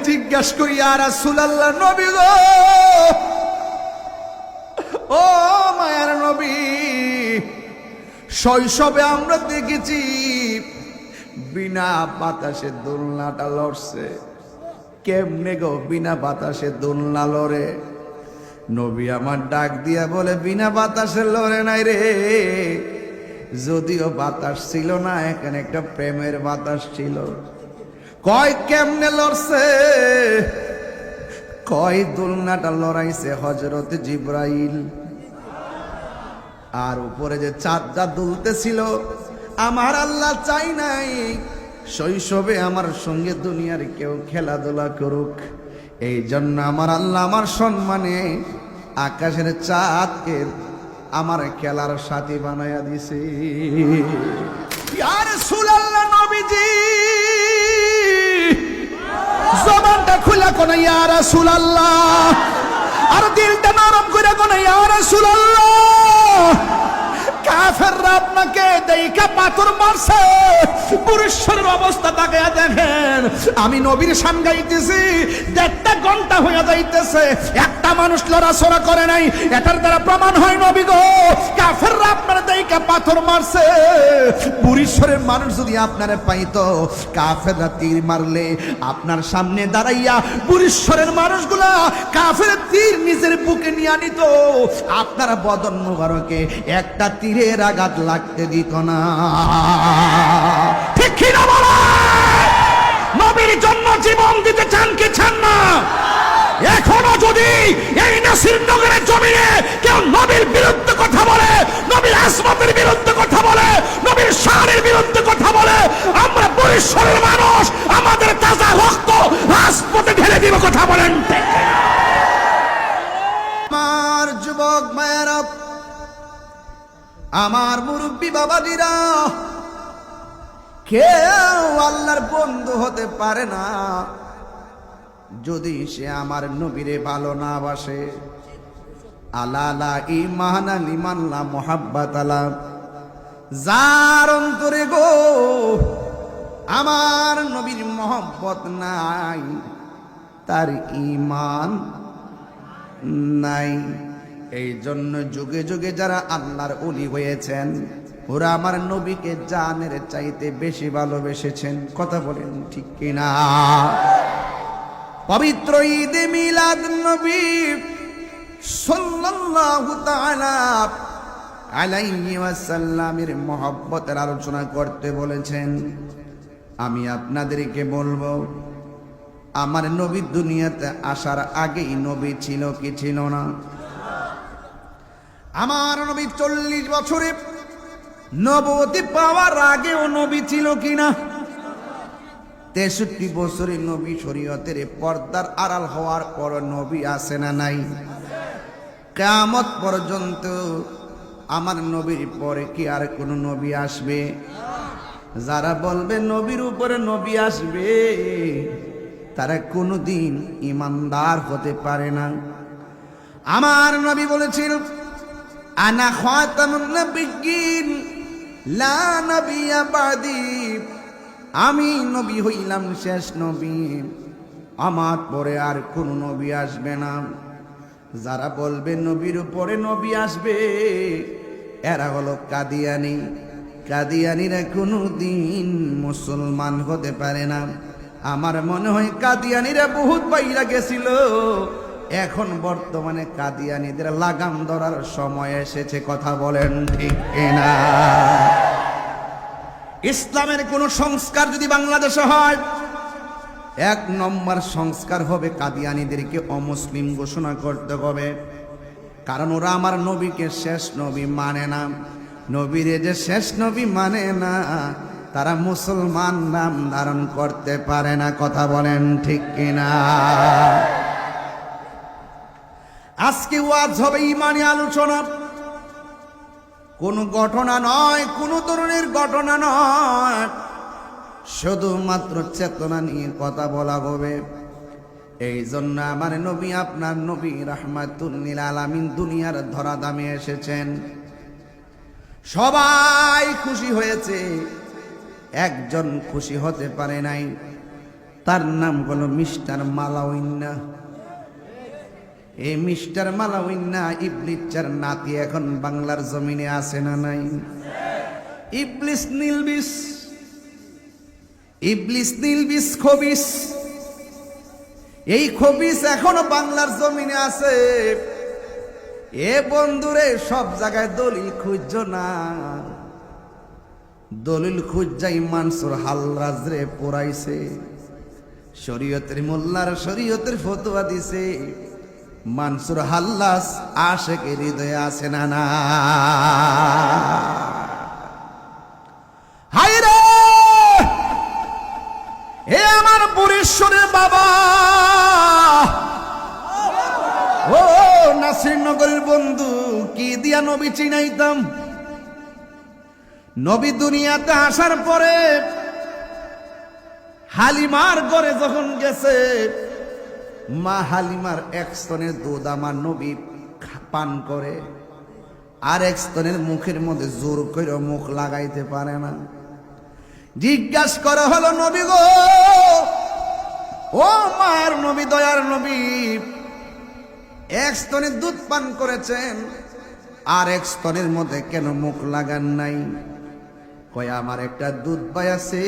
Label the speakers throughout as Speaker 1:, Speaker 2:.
Speaker 1: জিজ্ঞাসা করি, ইয়া রাসূলুল্লাহ, নবী গো, ও মায়ার নবী, শৈশবে আমরা দেখেছি বিনা বাতাসে দোলনাটা লড়ছে। কেমনে গো বিনা বাতাসে দোলনা লড়ে? নবী আমার ডাক দিয়া বলে, বিনা বাতাসে লড়ে নাই রে, যদিও বাতাস ছিল না, এখানে একটা প্রেমের বাতাস ছিল। কয় কেমনে লড়ছে? কয় দোলনাটা লড়াইছে হযরত জিবরাইল, আর উপরে যে চাঁদটা দুলতেছিল, আমার আল্লাহ চাই নাই শৈশবে আমার সঙ্গে দুনিয়ার কেউ খেলাধুলা করুক। এই জন্য আমার আল্লাহ আমার সম্মানে আকাশের চাঁদকে আমার খেলার সাথী বানায়া দিছে। ইয়া রাসূলুল্লাহ, নবীজি জবানটা খুলে কোন ইয়া রাসূলুল্লাহ, আর দিলটা নরম করে কোন ইয়া রাসূলুল্লাহ। কাফেররা আপনাকে দেইখা পাথর মারছে, পুরুষের অবস্থা তাকায়া দেখেন। আমি নবীর শান গাইতেছি, 1.5 ঘন্টা হয়ে যাইতেছে, একটা মানুষ লড়াচড়া করে নাই। এটার দ্বারা প্রমাণ হয় নবী গো, কাফেররা আপনার দেইখা পাথর মারছে। পুরুষের মানুষ যদি আপনারে পাইতো, কাফেররা তীর মারলে আপনার সামনে দাঁড়াইয়া পুরুষের মানুষগুলা কাফের তীর নিজের বুকে নিয়ে নিত, আপনার বদন মুবারকে একটা তীরের আঘাত লাগতে দিত না। ঠিক কি না বলা? নবীর জন্য জীবন দিতে চান কি চান না? এখনো যদি এই নাসিরনগরের জমিনে কেউ নবীর বিরুদ্ধে কথা বলে, নবীর আজমতের বিরুদ্ধে কথা বলে, নবীর শানের বিরুদ্ধে কথা বলে, আমরা বরিশালের মানুষ আমাদের তাজা রক্ত রাজপথে ঢেলে দিব। কথা বলেন ঠিক? আমার যুবক মায়েরা, আমার মুরব্বী বাবাজিরা, কেউ আল্লাহর বন্ধু হতে পারে না যদি সে আমার নবীরে ভালো না বাসে। আলালা ঈমানা লিমান লা মুহাব্বাত আলা, যার অন্তরে গো আমার নবীর মহব্বত নাই, তার ঈমান নাই। এই জন্য যুগে যুগে যারা আল্লাহর ওলি হয়েছেন, ওরা আমার নবীকে জানের চাইতে বেশি ভালোবেসেছেন। কথা বলেন ঠিক কিনা? পবিত্র ঈদে মিলাদ নবী সাল্লাল্লাহু তাআলা আলাইহি ওয়াসাল্লামের মহব্বতের আলোচনা করতে বলেছেন। আমি আপনাদেরকে বলবো, আমার নবী দুনিয়াতে আসার আগেই নবী ছিল কি ছিল না? আমার নবী 40 বছরে নবুয়তি পাওয়ার আগেও নবী ছিল কিনা? 63 বছরে নবী শরীয়তের পর্দার আড়াল হওয়ার পর নবী আছে না নাই? কিয়ামত পর্যন্ত আমার নবীর পরে কি আর কোন নবী আসবে? যারা বলবে নবীর উপরে নবী আসবে, তারা কোনোদিন ইমানদার হতে পারে না। আমার নবী বলেছিল, আনা খাতামুন নবিয়্যিন লা নবিয়্যা বাদি, আমি নবী হইলাম শেষ নবী, আমার পরে আর কোন নবী আসবে না। যারা বলবে নবীর উপরে নবী আসবে, এরা হলো কাদিয়ানী। কাদিয়ানীরা কোনোদিন মুসলমান হতে পারে না। আমার মনে হয় কাদিয়ানীরা বহুত বাইরা গেছিল, এখন বর্তমানে কাদিয়ানীদের লাগাম ধরার সময় এসেছে। কথা বলেন ঠিক কিনা? ইসলামের কোন সংস্কার যদি বাংলাদেশে হয়, 1 নম্বর সংস্কার হবে কাদিয়ানীদেরকে অমুসলিম ঘোষণা করতে হবে। কারণ ওরা আমার নবীকে শেষ নবী মানে না। নবীরে যে শেষ নবী মানে না, তারা মুসলমান নাম ধারণ করতে পারে না। কথা বলেন ঠিক কিনা? আজকে ওয়াজ হবে ঈমানি আলোচনা, কোন ঘটনা নয়, কোন ধরনের ঘটনা নয়, শুধুমাত্র চেতনা নিয়ে কথা বলা হবে। এই জন্য আমার নবী, আপনার নবী রাহমাতুল লিল আলামিন দুনিয়ার ধরাধামে এসেছেন। সবাই খুশি হয়েছে, একজন খুশি হতে পারে নাই। তার নাম হলো মিস্টার মালাউইন্না। এই মিস্টার মালাউইন্না ইবলিসের নাতি এখন বাংলার জমিনে আছে না নাই? ইবলিস নীলবিস, ইবলিস নীলবিস খবিস, এই খবিস এখনো বাংলার জমিনে আছে। এ বন্ধুরে, সব জায়গায় দলিল খুঁজছ না, দলিল খুঁজাই মানসুর হাল্লাজ রে পোড়াইছে, শরীয়তের মোল্লার শরীয়তের ফতোয়া দিছে। মানসুর হাল্লাজ আশেকের হৃদয়ে আছে না না? হায় রে, হে আমার বরিশ্বরের বাবা, ও নাসিরনগরের বন্ধু, কি দিয়া নবী চিনাইতাম। নবী দুনিয়াতে আসার পরে হালিমার ঘরে যখন গেছে, মা হালিমার এক স্তনের দুধ আমার নবী পান করে, আর এক স্তনের মুখের মধ্যে জোর করে মুখ লাগাইতে পারে না। জিজ্ঞাসা করা হলো, নবী গো, ও মায়ের নবী, দয়ার নবী, এক স্তনের দুধ পান করেছেন, আর এক স্তনের মধ্যে কেন মুখ লাগান নাই? কয়, আমার একটা দুধ ভাই আছে,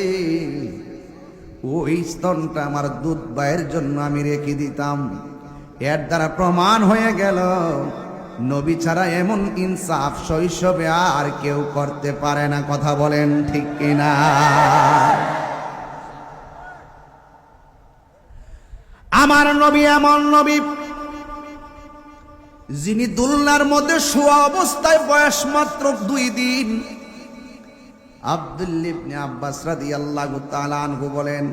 Speaker 1: ওই স্তনটা আমার দুধ ভাইয়ের জন্য আমি রেখে দিতাম। এর দ্বারা প্রমাণ হয়ে গেল, নবী ছাড়া এমন ইনসাফ শৈশবে আর কেউ করতে পারে না। কথা বলেন ঠিক কিনা? আমার নবী এমন নবী, যিনি দুলনার মধ্যে শোয়া অবস্থায় বয়স মাত্র 2 দিন। আব্দুল্লাহ ইবনে আব্বাস রাদিয়াল্লাহু তাআলা আনহু বলেন,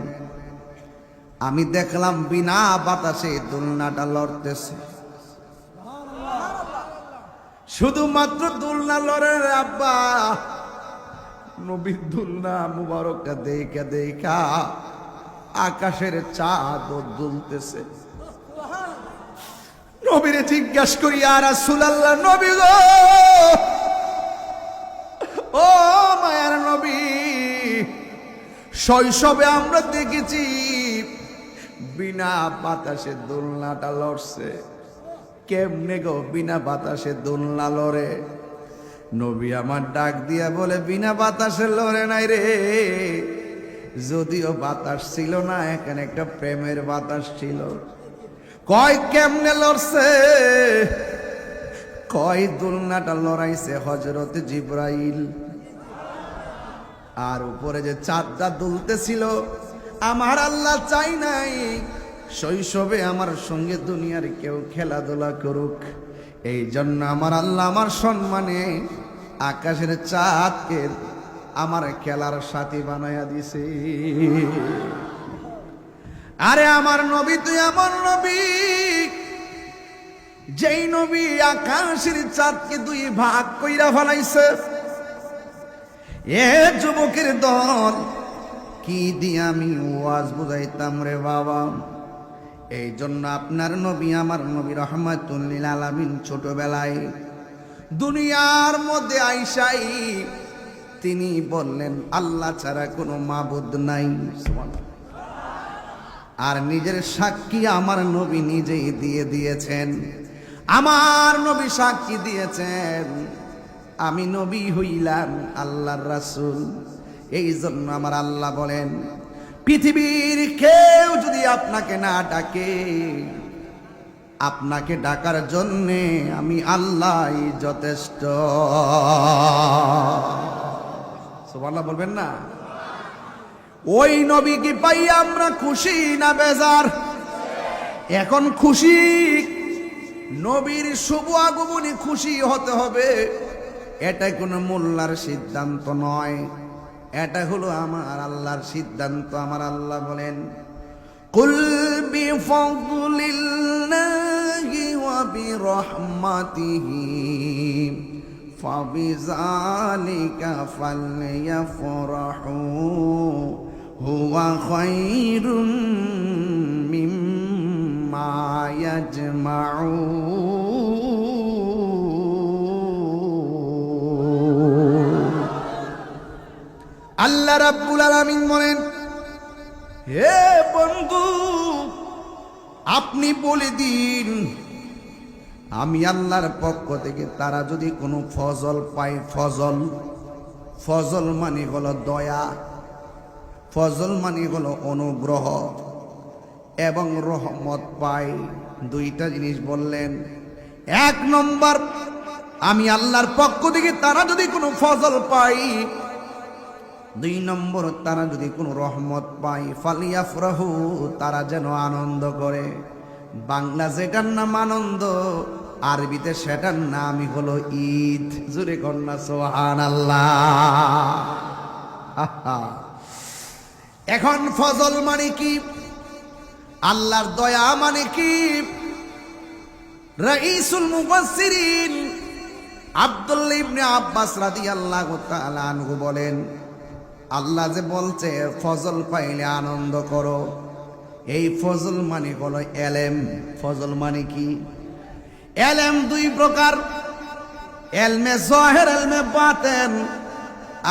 Speaker 1: আমি দেখলাম বিনা বাতাসে দুলনাটা লড়তেছে। শুধুমাত্র দুলনা লড়ে রে আব্বা। নবীর দুলনা মুবারকটা দেখা দেখা আকাশের চাঁদ দুলতেছে। নবীরে জিজ্ঞাসা করি, ইয়া রাসূলুল্লাহ, নবী গো, ও মায়ার নবী, শৈশবে আমরা দেখেছি বিনা বাতাসে দোলনাটা লড়ছে, কেমনে গো বিনা বাতাসে দোলনা লড়ে? নবী আমার ডাক দিয়া বলে, বিনা বাতাসে লড়ে নাই রে, যদিও বাতাস ছিল না, এখানে একটা প্রেমের বাতাস ছিল। কয় কেমনে লড়ছে? কয় দোলনাটা লড়াইছে হযরত জিবরাইল, আর উপরে যে চাঁদটা দুলতেছিল, আমার আল্লাহ চাই নাই শৈশবে আমার সঙ্গে দুনিয়ার কেউ খেলাধুলা করুক। এই জন্য আমার আল্লাহ আমার সম্মানে আকাশের চাঁদকে আমার খেলার সাথী বানায়া দিছে। আরে আমার নবী, তুই আমার নবী, যেই নবী আকাশের চাঁদকে 2 ভাগ কইরা ফেলাইছে। এ যুবকের দল, কি দিয়ে আমি ওয়াজ বুঝাইতাম রে বাবা? এই জন্য আপনার নবী, আমার নবী রাহমাতুল লিল আলামিন, ছোটবেলায় দুনিয়ার মধ্যে আইসাই তিনি বললেন, আল্লাহ ছাড়া কোনো মাবুদ নাই। আর নিজের সাক্ষী আমার নবী নিজেই দিয়ে দিয়েছেন। আমার নবী সাক্ষী দিয়েছেন, আমি নবী হইলাম আল্লাহর রাসূল। এই জন্য আমার আল্লাহ বলেন, পৃথিবীর কেউ যদি আপনাকে না ডাকে, আপনাকে ডাকার জন্যে আমি আল্লাহই যথেষ্ট। সুবহানাল্লাহ বলবেন না? ওই নবীকে পাই আমরা খুশি না বেজার? এখন খুশি। নবীর শুভ আগমনে খুশি হতে হবে, এটা কোনো মোল্লার সিদ্ধান্ত নয়, এটা হলো আমার আল্লাহর সিদ্ধান্ত। আমার আল্লাহ বলেন, কুল বিফাদলিল্লাহি ওয়া বিরহমাতিহি ফাবিযালিকা ফালইফরাহু হুয়া খায়রুম মিম্মা ইয়াজমাউন। আল্লাহ রাব্বুল আলামিন বলেন, হে বন্ধু আপনি বলে দিন আমি আল্লাহর পক্ষ থেকে তারা যদি কোনো ফজল পায়, ফজল, ফজল মানে হলো দয়া, ফজল মানে হলো অনুগ্রহ এবং রহমত পায়, দুইটা জিনিস বললেন। এক নম্বর, আমি আল্লাহর পক্ষ থেকে তারা যদি কোনো ফজল পাই, দুই নম্বর তারা যদি কোনো রহমত পায়, ফালিয়াফরাহু, তারা যেন আনন্দ করে। বাংলা যেটার নাম আনন্দ, আরবিতে সেটার নামই হলো ঈদ। জোরে কন্যা সুবহানাল্লাহ। এখন ফজল মানে কি, আল্লাহর দয়া মানে কি? রাইসুল মুফাসসিরিন আব্দুল্লাহ ইবনে আব্বাস রাদিয়াল্লাহু তাআলা আনহু বলেন, আল্লাহ যে বলছে ফজল পাইলে আনন্দ করো, এই ফজল মানে হলো এলেম। ফজল মানে কি? এলেম দুই প্রকার, এলমে যাহির, এলমে বাতিন।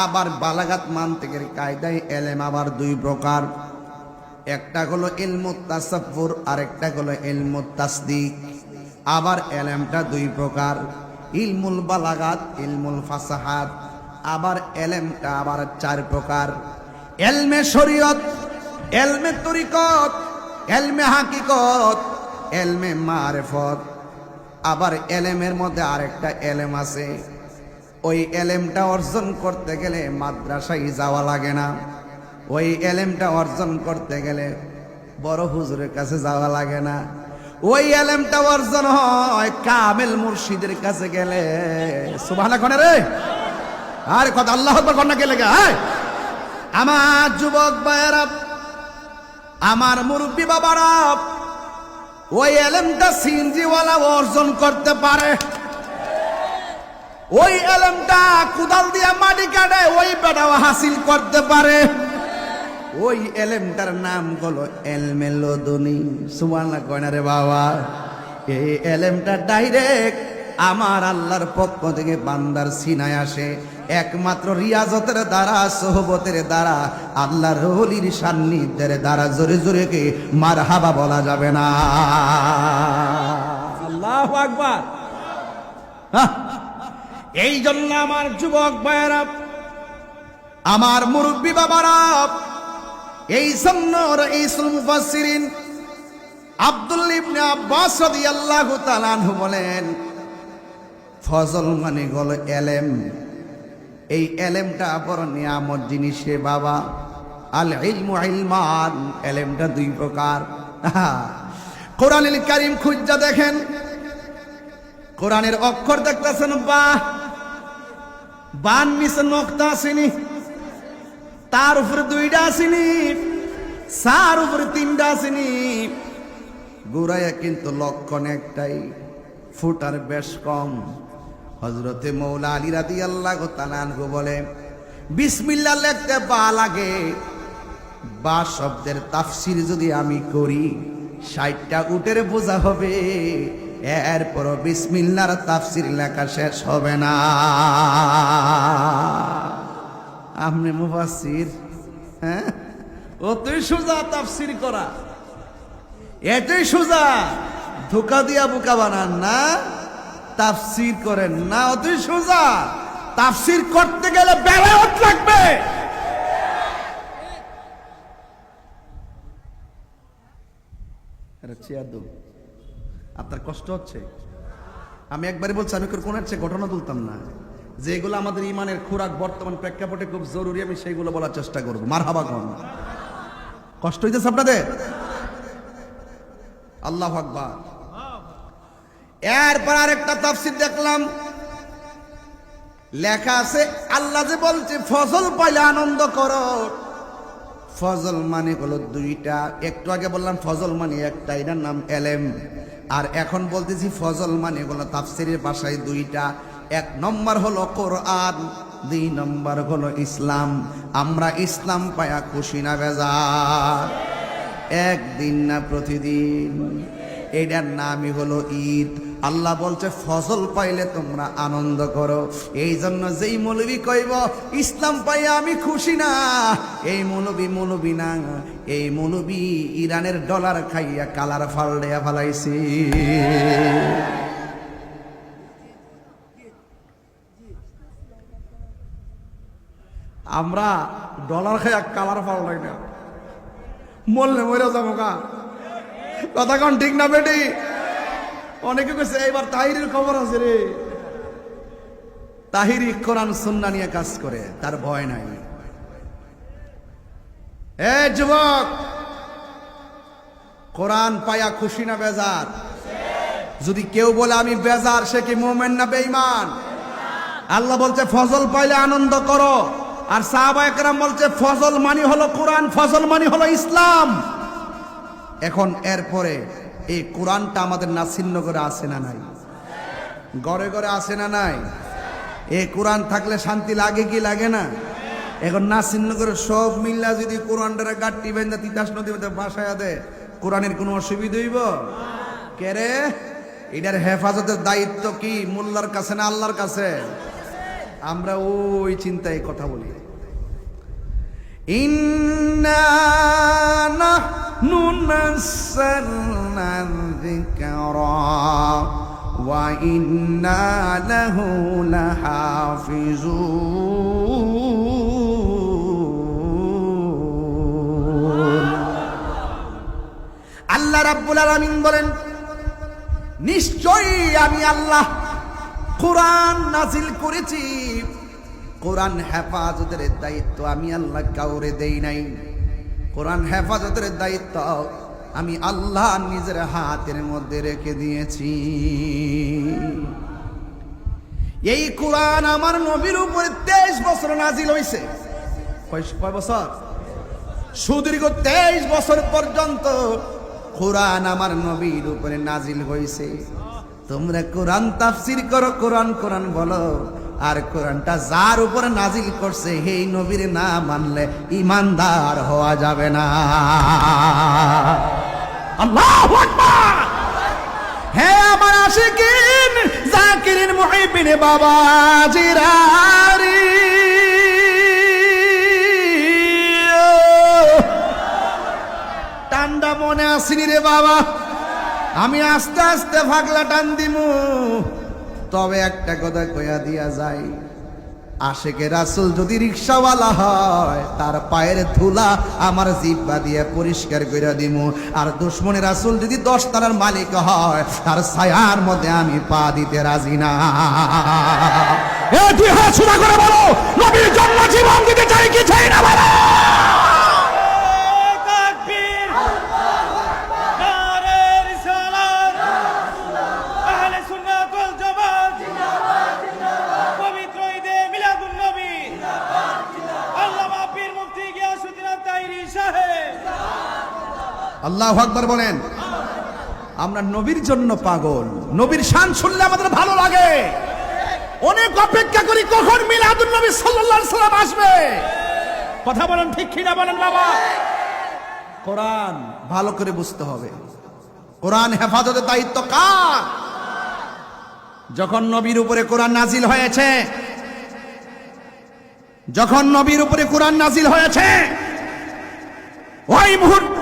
Speaker 1: আবার বালাগাত মানতিকের কায়দায় এলেম আবার দুই প্রকার, একটা হলো ইলমুত তাসাফফুর, আরেকটা হলো ইলমুত তাসদিক। আবার এলেমটা দুই প্রকার, ইলমুল বালাগাত, ইলমুল ফাসাহাত। আবার এলেমটা আবার চার প্রকার, এলমে শরীয়ত, এলমে তরিকত, এলমে হাকিকত, এলমে মারিফত। আবার এলেমের মধ্যে আরেকটা এলেম আছে, ওই এলেমটা অর্জন করতে গেলে মাদ্রাসায় যাওয়া লাগে না, ওই এলেমটা অর্জন করতে গেলে বড় হুজুরের কাছে যাওয়া লাগে না, ওই এলেমটা অর্জন হয় কামেল মুর্শিদের কাছে গেলে। সুবহানাল্লাহ কোনে রে, আর কথা আল্লাহু আকবার কোন না গেলে গা। আমার যুবক ভাইয়েরা, আমার মুরব্বী বাবারা, ওই এলেমটা সিনজিওয়ালা অর্জন করতে পারে, ওই এলেমটা কুদাল দিয়ে মাটি কাটে ওই বেটাও হাসিল করতে পারে। ওই এলেমটার নাম হলো এলমে লদুনি। সুবহানাল্লাহ কয় না রে বাবা। এই এলেমটা ডাইরেক্ট আমার আল্লাহর পক্ষ থেকে বান্দার সিনায় আসে, একমাত্র রিয়াজতের দ্বারা, সোহবতের দ্বারা, আল্লাহর ওলির সান্নিধ্যের দ্বারা। জোরে জোরে কে মারহাবা বলা যাবে না? আল্লাহু আকবার। এই জন্য আমার যুবক ভাইয়েরা, আমার মুরব্বী বাবারা, এই জন্য রাইসুল মুফাসসিরিন আব্দুল্লাহ ইবনে আব্বাস রাদিয়াল্লাহু তাআলা আনহু বলেন, ফজল মানে হলো এলেম। এই এলেমটা বড় নিয়ামত জিনিস রে বাবা। আল ইলমু ইলমান, এলেমটা দুই প্রকার। কোরআনুল কারীম খুঁজা দেখেন, কোরআনের অক্ষর দেখতেছেন বা, বান নিচে নক্তা আসেনি, তার উপরে দুইটা আসেনি, সার উপরে তিনটা আসেনি, গোড়ায় কিন্তু লক্ষণ একটাই, ফুটার বেশ কম। হযরতে মৌলা আলী রাদিয়াল্লাহু তাআলা আনহু বলে, বিসমিল্লাহ লিখতে বা লাগে, বা শব্দের তাফসীর যদি আমি করি ৬০টা উটের বোঝা হবে, এরপর বিসমিল্লাহর তাফসীর লেখা শেষ হবে না। আপনি মুফাসসির, হ্যাঁ? অতই সোজা তাফসীর করা, এতই সোজা। ধোকা দিয়া বোকা বানান না, তাফসীর করেন না, অতই সোজা। তাফসীর করতে গেলে বেলায়েত লাগবে। আপনার কষ্ট হচ্ছে? আমি একবারই বলছি, আমি কোনের চেয়ে ঘটনা তুলতাম না, যেগুলো আমাদের ইমানের খোরাক বর্তমান প্রেক্ষাপটে খুব জরুরি, আমি সেইগুলো বলার চেষ্টা করবো। মারহাবা কোন। কষ্ট হইতেছে আপনাদের? আল্লাহু আকবার। এরপর আরেকটা তাফসীর দেখলাম, লেখা আছে আল্লাহ যে বলছে ফজল পাইলে আনন্দ করো, ফজল মানে হলো দুইটা। একটু আগে বললাম ফজল মানে একটা, এটার নাম এলেম। আর এখন বলতেছি ফজল মানে হলো তাফসীরের ভাষায় দুইটা, এক নম্বর হলো কোরআন, দুই নম্বর হলো ইসলাম। আমরা ইসলাম পায়া খুশি না বেজার? একদিন না প্রতিদিন? এটার নামই হলো ঈদ। আল্লাহ বলছে ফজল পাইলে তোমরা আনন্দ করো। এই জন্য যেই মৌলবি কইব ইসলাম পাইয়া আমি খুশি না, এই মৌলবি না, এই মৌলবি ইরানের ডলার খাইয়া কালার ফালড়িয়া ফালাইছি। আমরা ডলার খাইয়া কালার ফালড়াই না, মরলে মরে যাবো গা। কথা কন ঠিক না বেটি? অনেকে কইছে এইবার তাহিরের খবর আছে রে। তাহিরি কোরআন সুন্নাহ নিয়ে কাজ করে, তার ভয় নাই। এ যুবক, কোরআন পায়া খুশি না বেজার? যদি কেউ বলে আমি বেজার, সে কি মুমিন না বেঈমান? আল্লাহ বলছে ফজল পাইলে আনন্দ করো, আর সাহাবায়ে কেরাম বলছে ফজল মানে হলো কোরআন, ফজল মানে হলো ইসলাম। এখন এরপরে এই কোরআনটা আমাদের নাসিরনগরে আছে না নাই? ঘরে ঘরে আছে না নাই? এই কোরআন থাকলে শান্তি লাগে কি লাগে না? এখন নাসিরনগরে সব মিল্লা যদি কোরআনটারে গাট্টি বেঁধে তিতাস নদী বাসায় দেয়, কোরআনের কোনো অসুবিধা হইব? কেরে এটার হেফাজতের দায়িত্ব কি মোল্লার কাছে না আল্লাহর কাছে? আমরা ওই চিন্তায় কথা বলি। ইন্না নাহনু নাযালনা যিকরা ওয়া ইন্না লাহু লাহাফিজুন। আল্লাহ রাব্বুল আলামিন বলেন, নিশ্চয়ই আমি আল্লাহ কোরআন নাজিল করেছি। কোরআন হেফাজতের দায়িত্ব আমি আল্লাহ কাউরে দেই নাই। কোরআন হেফাজতের দায়িত্ব আমি আল্লাহ নিজের হাতের মধ্যে রেখে দিয়েছি। এই কোরআন আমার নবীর উপরে 23 বছর নাজিল হয়েছে। কয় বছর? সুদীর্ঘ 23 বছর পর্যন্ত কোরআন আমার নবীর উপরে নাজিল হয়েছে। তোমরা কোরআন তাফসীর করো, কোরআন কোরআন বলো, আর কোরআনটা যার উপরে নাজিল করছে সেই নবীর না মানলে ঈমানদার হওয়া যাবে না। আল্লাহু আকবার। হে আমার আশিকিন, জাকিরিন, মুহিবিন, বাবাজিরারি, টান্ডা মনে আসিনি রে বাবা। আমি আস্তে আস্তে ভাগলা টান দিমু, তবে একটা কথা কইয়া দিয়া যাই, আশেকে রাসূল যদি রিকশাওয়ালা হয়, তার পায়ের ধুলা আমার জিহ্বা দিয়ে পরিষ্কার কইরা দিমু। আর দুশমনের রাসূল যদি 10 তলার মালিক হয়, তার ছায়ার মধ্যে আমি পা দিতে রাজি না। এ তুই হাত সোজা করে বলো, নবীর জন্য জীবন দিতে চাই কি চাই না বলো। আল্লাহু আকবার বলেন। আমরা নবীর জন্য পাগল, নবীর শান শুনলে আমাদের ভালো লাগে। অনেক অপেক্ষা করি কখন মিলাদুন নবী সাল্লাল্লাহু আলাইহি সাল্লাম আসবে। কথা বলেন ঠিক কি না বলেন বাবা? কোরআন ভালো করে বুঝতে হবে, কোরআন হেফাজতের দায়িত্ব কার? যখন নবীর উপরে কোরআন নাজিল হয়েছে, যখন নবীর উপরে কোরআন নাজিল হয়েছে, ওই মুহূর্তে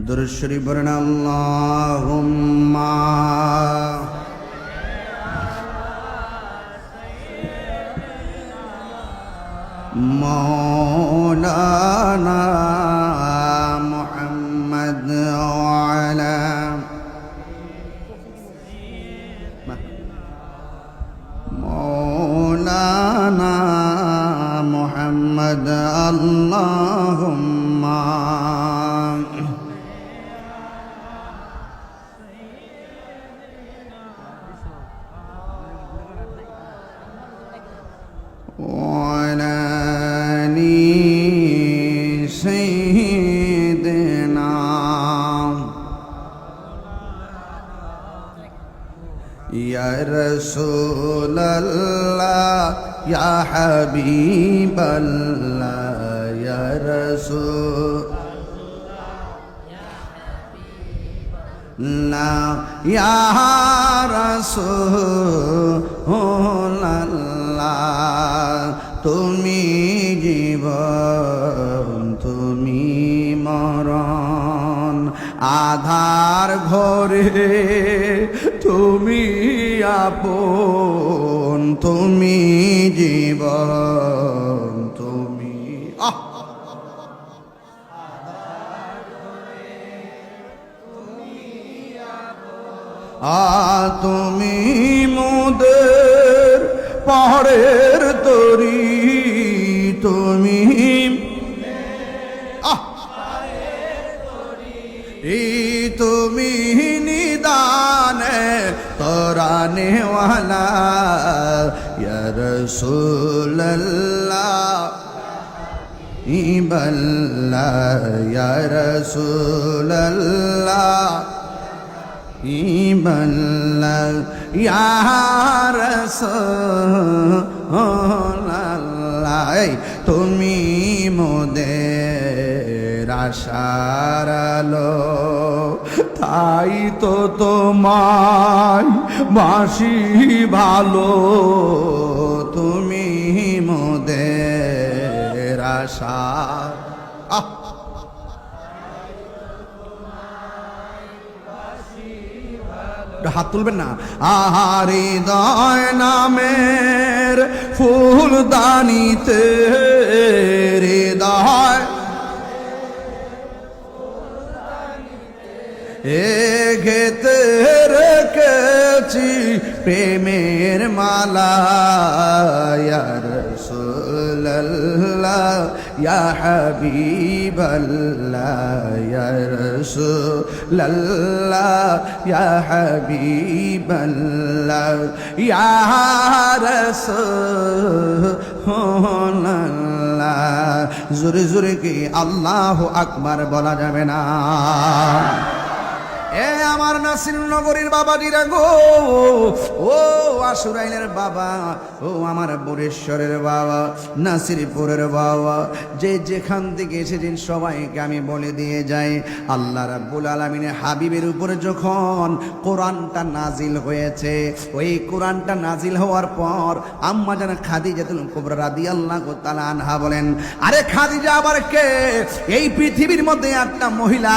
Speaker 1: দুরূদ শরীফ পড়েন। আল্লাহুম্মা মাওলানা মুহাম্মদ ওয়া আলা وعلى آل سيدنا يا رسول الله يا حبيب الله يا رسول الله يا رسول الله তুমি জীবন তুমি মরণ আধার ঘরে তুমি আপন তুমি জীবন তুমি তুমি মোদের পাহাড়ের তরি তুমি তুমি নিদানে তরানে ওয়ালা ইয়া রাসূলুল্লাহ ইবাল্লাহ ইয়া রাসূলুল্লাহ ইবাল্লাহ ইয়া রাসূলুল্লাহ তুমি মোদের আশার আলো তাই তো তোমায় বাসি ভালো তুমি মোদের আশা হাত তুলবেন না আহারে হৃদয় নামের ফুলদানিতে হৃদয় ঘেতে রেখেছি প্রেমের মালা ইয়া রাসূলুল্লাহ ইয়া হাবিবাল্লাহ ইয়া রাসূলুল্লাহ ইয়া হাবিবাল্লাহ ইয়া রাসূলুল্লাহ জোরে জোরে কি আল্লাহু আকবার বলা যাবে না এ আমার নাসির নগরীর বাবা দিরা গো ও আশুরাইনের বাবা ও আমার বরেশ্বরের বাবা নাসিরপুরের বাবা যে যেখান থেকে এসেছেন সবাইকে আমি বলে দিয়ে যাই আল্লাহ রাব্বুল আলামিনের হাবিবের উপরে যখন কোরআনটা নাজিল হয়েছে ওই কোরআনটা নাজিল হওয়ার পর আম্মা জান খাদিজাতুল কুবরা রাদিয়াল্লাহু তাআলা আনহা বলেন আরে খাদিজা আবার কে এই পৃথিবীর মধ্যে একটা মহিলা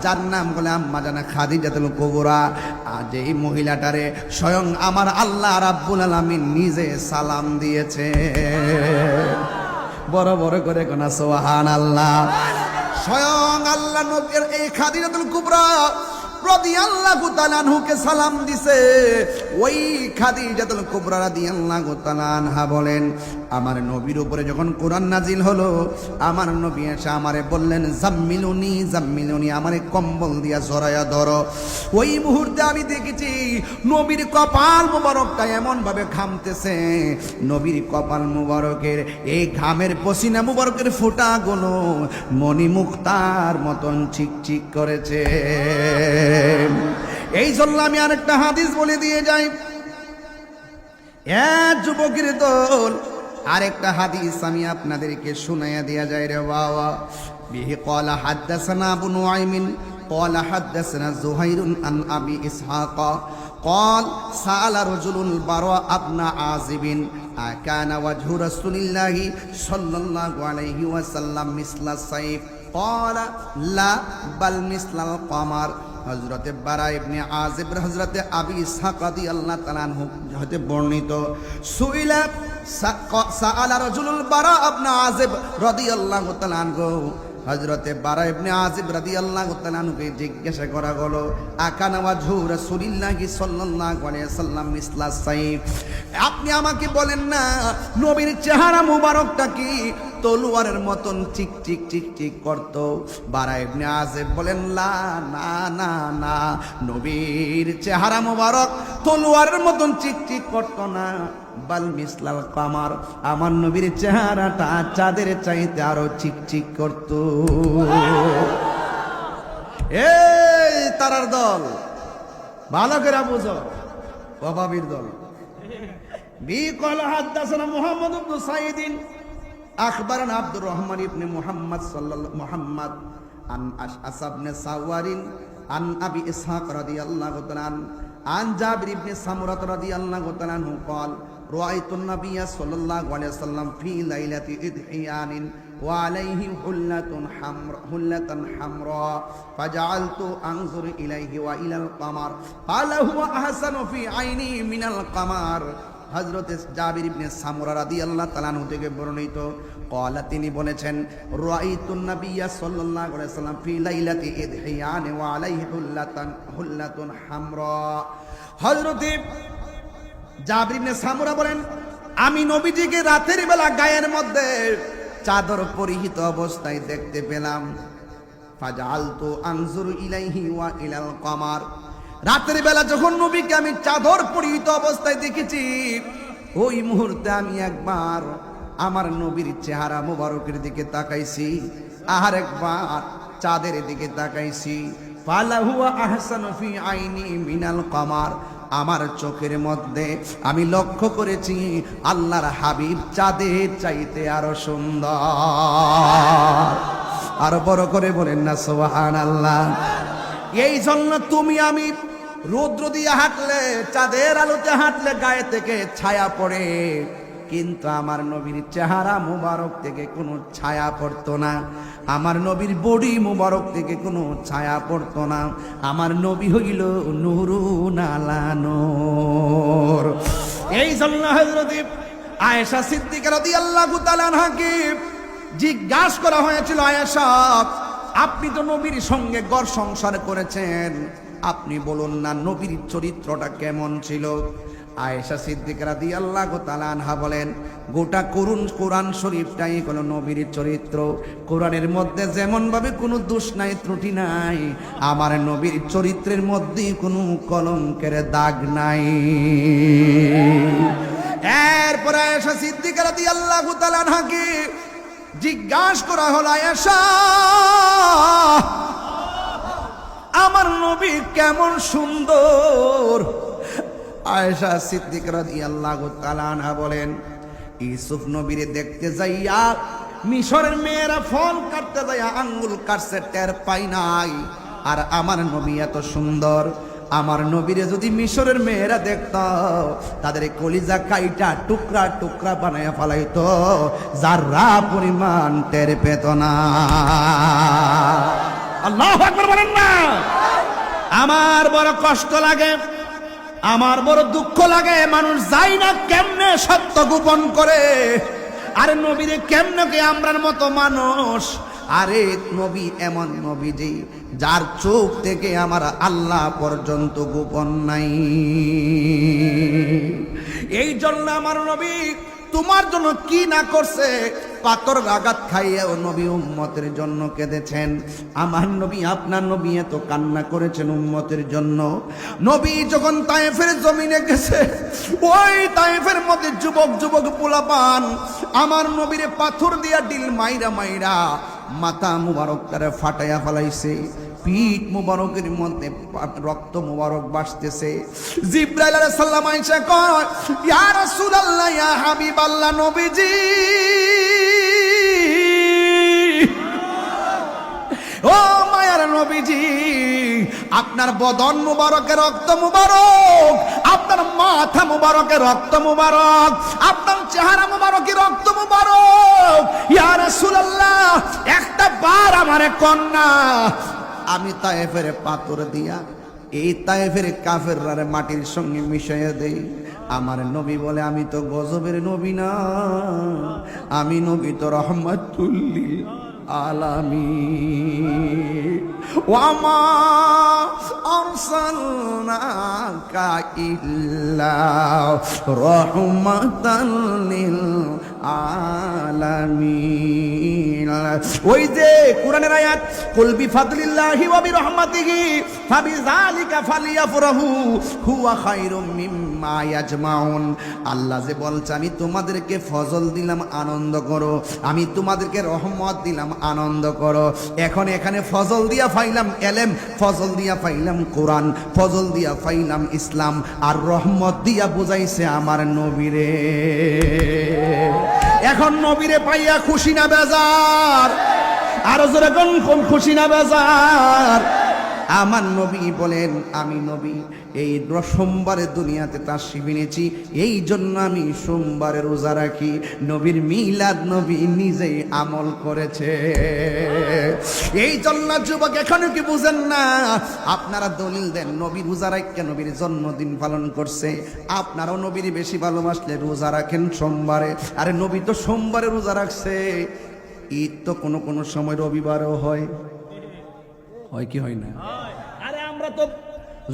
Speaker 1: যার নাম বলে আম্মা জান খাদিজাতুল কুবরা আজ এই মহিলাটারে স্বয়ং আমার আল্লাহ রাব্বুল আলামিন নিজে সালাম দিয়েছে বড় বড় করে কোনা সুবহানাল্লাহ স্বয়ং আল্লাহ নবীর এই খাদিজাতুল কুবরা রাদিয়াল্লাহু তাআলা আনহুকে সালাম দিছে ওই খাদিজাতুল কুবরা রাদিয়াল্লাহু তাআলা আনহা বলেন আমার নবীর উপরে যখন কোরআন নাজিল হলো আমার নবী এসে আমারে বললেন জাম্মিলুনি জাম্মিলুনি আমারে কম্বল দিয়া জড়ায়া ধরো ওই মুহূর্তে আমি দেখেছি নবীর কপাল মুবারকটা এমন ভাবে ঘামতেছে নবীর কপাল মুবারকের এই ঘামের পসিনা মুবারকের ফোঁটাগুলো মণি মুক্তার মতন চিকচিক করেছে এই জন্য আমি আরেকটা হাদিস বলে দিয়ে যাই যুবকের দল আরেকটা হাদিস আমি আপনাদেরকে শুনাইয়া দেয়া যায় রে বাবা বিহি ক্বালা হাদাসানা আবু নুআইমিন ক্বালা হাদাসানা যুহাইরুন আন আবি ইসহাক قال سأل رجل البراء ابن عازب أكان وجه رسول الله صلى الله عليه وسلم مثل السيف قال لا بل مثل القمر হযরতে বারা ইবনে আজিব হযরতে আবি ইসহাক রাদিয়াল্লাহু তাআলা আনহু হতে বর্ণিত সুইলা সাআলা রাজুলুল বারা ইবনে আজিব রাদিয়াল্লাহু তাআলা আনহু হযরতে বারা ইবনে আজিব রাদিয়াল্লাহু তাআলা আনহুকে জিজ্ঞাসা করা হলো আকানা ওয়াজহু রাসূলিল্লাহি সাল্লাল্লাহু আলাইহি ওয়াসাল্লাম মিসলা সাইফ আপনি আমাকে বলেন না নবীর চেহারা মুবারকটা কি তলোয়ারের মতন টিক টিক টিক টিক করত বারা ইবনে আজিব বলেন না না না না নবীর চেহারা মুবারক তলোয়ারের মতন চিকচিক করতো না, বাল মিসলাল কামার, আমার নবীর চেহারাটা চাঁদের চাইতে আরো চিকচিক করতো। এই তারার দল, ভালো করে বুঝো, অভাবীর দল। বিকল হাদাসানা মুহাম্মদ ইবনে সাইদিন আখবারানা আব্দুর রহমান ইবনে মুহাম্মদ সাল্লাল্লাহু মুহাম্মদ আন আশআস ইবনে সাওয়ারিন আন আবি ইসহাক রাদিয়াল্লাহু তাআলা আন জাবির ইবনে সামুরা রাদিয়াল্লাহু তাআলা আনহু قال رأيت النبي صلى الله عليه وسلم في ليلة إضحيان وعليه حلة حمراء فجعلت أنظر إليه وإلى القمر قال هو أحسن في عيني من القمر। হযরত জাবির ইবনে সামুরা রাদিয়াল্লাহু তাআলা আনহু থেকে বর্ণিত, ক্বালা তিনি বলেছেন, রাআইতুন নাবিয়্যা সাল্লাল্লাহু আলাইহি ওয়াসাল্লাম ফি লাইলাতি ইদহিয়ান ওয়া আলাইহি হুল্লাতুন হামরা। হযরত জাবির ইবনে সামুরা বলেন, আমি নবীজিকে রাতের বেলা গায়ের মধ্যে চাদর পরিহিত অবস্থায় দেখতে পেলাম। ফাজআলতু আনজুরু ইলাইহি ওয়া ইলাল কমার, রাতের বেলা যখন নবীকে আমি চাদর পরিহিত অবস্থায় দেখেছি, ওই মুহূর্তে আমি একবার আমার নবীর চেহারা মোবারকের দিকে তাকাইছি, আর একবার চাঁদের দিকে তাকাইছি। ফালাহু আহসানু ফি আইনি মিনাল কমার, আমার চোখের মধ্যে আমি লক্ষ্য করেছি আল্লাহর হাবিব চাঁদের চাইতে আরো সুন্দর। আরো বড় করে বলেন না সুবহানাল্লাহ। এই জন্য তুমি আমি রৌদ্র দিয়ে হাঁটলে, চাঁদের আলোতে হাঁটলে গায়ে থেকে ছায়া পড়ে, কিন্তু আমার নবীর চেহারা মুবারক থেকে কোনো ছায়া পড়তো না, আমার নবীর বডি মুবারক থেকে কোনো ছায়া পড়তো না। আমার নবী হইল নূরুন আলা নূর। এই জন্য হযরত আয়েশা সিদ্দিকা রাদিয়াল্লাহু তাআলা আনহাকে জিজ্ঞাসা করা হয়েছিল, আয়েশা আপনি তো নবীর সঙ্গে ঘর সংসার করেছেন, আপনি বলুন না নবীর চরিত্রটা কেমন ছিল? আয়েশা সিদ্দিকা রাদিয়াল্লাহু তাআলা আনহা বলেন, গোটা কোরআন শরীফটাই হলো নবীর চরিত্র। কোরআনের মধ্যে যেমন ভাবে কোনো দোষ নাই, ত্রুটি নাই, আমার নবীর চরিত্রের মধ্যে কোনো কলঙ্কের দাগ নাই। এরপর আয়েশা সিদ্দিকা রাদিয়াল্লাহু তাআলা আনহাকে জিজ্ঞাসা করা হলো, আয়েশা আমার নবী কেমন সুন্দর? আয়েশা সিদ্দিকা রাদিয়াল্লাহু তাআলা আনহা বলেন, ইউসুফ নবীরে দেখতে যাইয়া মিশরের মেয়েরা ফল কাটতে যাইয়া আঙ্গুল কাটছে, টের পাই নাই। আর আমার নবী এত সুন্দর, আমার নবীরে যদি মিশরের মেয়েরা দেখত, তাদের কলিজা কাইটা টুকরা টুকরা বানায়া ফেলাইতো, যারা পরিমাণ টের পেত না। আল্লাহু আকবার বলেন না। আমার বড় কষ্ট লাগে, আমার বড় দুঃখ লাগে, মানুষ যায় না কেমনে সত্য গোপন করে। আরে নবীরে কেমনে কে আমরার মতো মানুষ, আরে নবী এমন নবী যে যার চোখ থেকে আমার আল্লাহ পর্যন্ত গোপন নাই। এই জন্য আমার নবী তোমার জন্য কি না করছে, পাথর আঘাত খাইয়েও নবী উম্মতের জন্য কেঁদেছেন। আমার নবী, আপনার নবী এত কান্না করেছেন উম্মতের জন্য। নবী যখন তায়েফের জমিনে গেছে, ওই তায়েফের মধ্যে যুবক যুবক পোলাপান আমার নবীরে পাথর দিয়া ডিল মাইরা মাইরা মাথা মুবারক তারে ফাটাইয়া ফেলাইছে, পিঠ মুবারকের মধ্যে রক্ত মুবারক বাসতেছে। জিবরাইল আলাইহিস সালাম আয়েশা কয়, ইয়া রাসূলুল্লাহ, ইয়া হাবিবাল্লাহ, নবীজি ও মায়ার নবীজি, আপনার বদন মুবারকে রক্ত মুবারক, আপনার মাথা মুবারকে রক্ত মুবারক, আপনার চেহারা মুবারকে রক্ত মুবারক। ইয়া রাসূলুল্লাহ, একটা বার আমারে কন্যা, আমি তায়েফের পাথর দিয়া এই তায়েফের কাফেররা মাটির সঙ্গে মিশাইয়া দেই। আমার নবী বলে, আমি তো গজবের নবী না, আমি নবী তো রহমাতুল লিল আলামিন। ওয়ামা আরসালনাকা ইল্লা রাহমাতাল লিল আলামিন। ওই যে কোরআনের আয়াত, কুল বিফাদলিল্লাহি ওয়া বিরহমাতিহি ফাবিযালিকা ফালিয়াফরাহু হুয়া খায়রুম মিম্মা ইয়াজমাউন। আল্লাহ যে বলছে আমি তোমাদেরকে ফজল দিলাম আনন্দ করো, আমি তোমাদেরকে রহমত দিলাম আনন্দ করো। এখন এখানে ফজল দিয়া পাইলাম এলেম, ফজল দিয়া পাইলাম কোরআন, ফজল দিয়া পাইলাম ইসলাম, আর রহমত দিয়া বুঝাইছে আমার নবীরে। এখন নবীরে পাইয়া খুশি না বেজার? আরো জোরে কোন খুশি না বেজার? আমার নবী বলেন আমি নবী এই সোমবারে দুনিয়াতে তাশরীফ এনেছি, এই জন্য আমি সোমবারে রোজা রাখি। নবীর মিলাদ নবী নিজেই আমল করেছে। এই জন্য যুবক এখনো কি বুঝেন না? আপনারা দলিল দেন নবী রোজা রাখে নবীর জন্মদিন পালন করছে, আপনারাও নবীর বেশি ভালোবাসলে রোজা রাখেন সোমবারে। আরে নবী তো সোমবারে রোজা রাখছে। ঈদ তো কোনো কোনো সময় রবিবারও হয়, হয় কি হয় না? আরে আমরা তো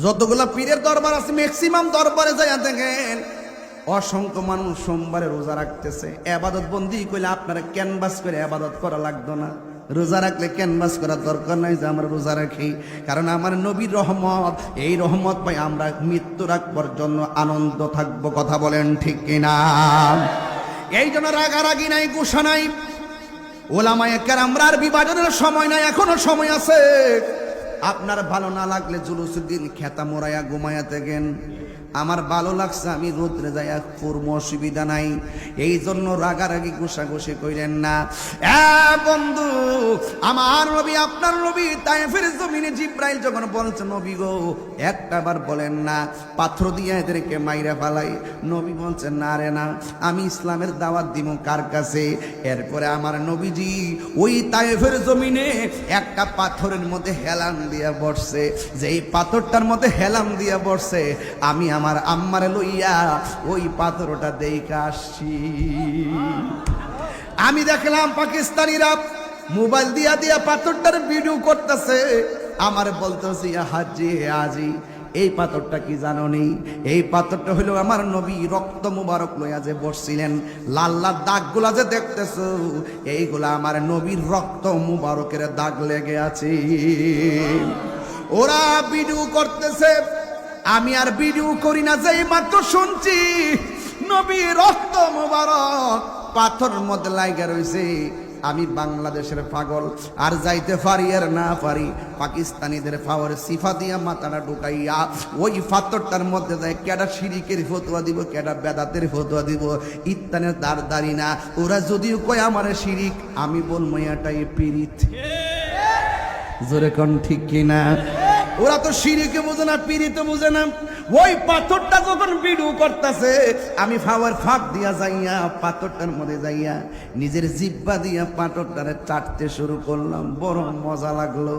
Speaker 1: যতগুলা পীরের দরবার আছে ম্যাক্সিমাম দরবারে যাইয়া দেখেন অসংখ্য মানুষ সোমবারে রোজা রাখতেছে। ইবাদত বন্দি কইলে আপনারা ক্যানভাস করে ইবাদত করা লাগতো না, রোজা রাখলে ক্যানভাস করার দরকার নাই যে আমরা রোজা রাখি, কারণ আমার নবীর রহমত, এই রহমত পাই আমরা মৃত্যুর আগ পর্যন্ত আনন্দ থাকবো। কথা বলেন ঠিক কিনা? এই জন্য রাগারাগি নাই, গুসা নাই, ওলামায়ে কেরামরার বিভাজনের সময় নাই, এখনো সময় আছে। আপনার ভালো না লাগলে জুলুসের দিন খেতা মোড়াইয়া ঘুমাইয়া থাকেন, আমার ভালো লাগছে আমি রোদ্রে যাইয়া পূর্ব অসুবিধা নাই। এই জন্য রাগারাগি ঘুষাঘুষি কইলেন না। বন্ধু আমার নবী আপনার নবী তায়েফের জমিনে জিব্রাইল যখন বলছে নবী গো একটা বার বলেন না পাথর দিয়ে এদেরকে মাইরা ফালাই, নবী বলছে না রে না, আমি ইসলামের দাওয়াত দিব কার কাছে? এরপরে আমার নবীজি ওই তায়েফের জমিনে একটা পাথরের মধ্যে হেলান দিয়া বসছে, যে এই পাথরটার মধ্যে হেলান দিয়া বসছে আমি আমার আম্মারে লইয়া ওই পাথরটা দেখে আসছি। আমি দেখলাম পাকিস্তানিরা মোবাইল দিয়া দিয়া পাথরটার ভিডিও করতেছে, আমার বলতেছি হাজি আজি এই পাথরটা কি জানো নি? এই পাথরটা হইল আমার নবী রক্ত মুবারক লইয়া যে বসছিলেন, লাল লাল দাগগুলা যে দেখতেছো এইগুলা আমার নবীর রক্ত মুবারকের দাগ লেগে আছে। ওরা ভিডিও করতেছে, আমি আর ভিডিও করি না, যেই মাত্র শুনছি নবী রক্ত মুবারক পাথরের মধ্যে লাইগা রইছে, আমি বাংলাদেশের পাগল আর যাইতে পারি আর না পারি, পাকিস্তানিদের পাওয়ার সিফা দিয়া মাথাটা ঢুকাইয়া ওই পাথরটার মধ্যে যায় কেডা শিরিকের ফতোয়া দিব, কেডা বেদাতের ফতোয়া দিব, ইত্তানের দাঁড়ি না। ওরা যদিও কয় আমার শিরিক, আমি বলবো এটাই পীড়িত। জোরে কোন ঠিক কিনা? ওরা তো শিরিকে বোঝে না, পীড়িত বোঝে না। ওই পাথরটা যখন ভিডিও করতেছে আমি ফাওয়ার ফাঁক দিয়া যাইয়া পাথরটার মধ্যে যাইয়া নিজের জিব্বা দিয়া পাথরটারে চাটতে শুরু করলাম, বড় মজা লাগলো।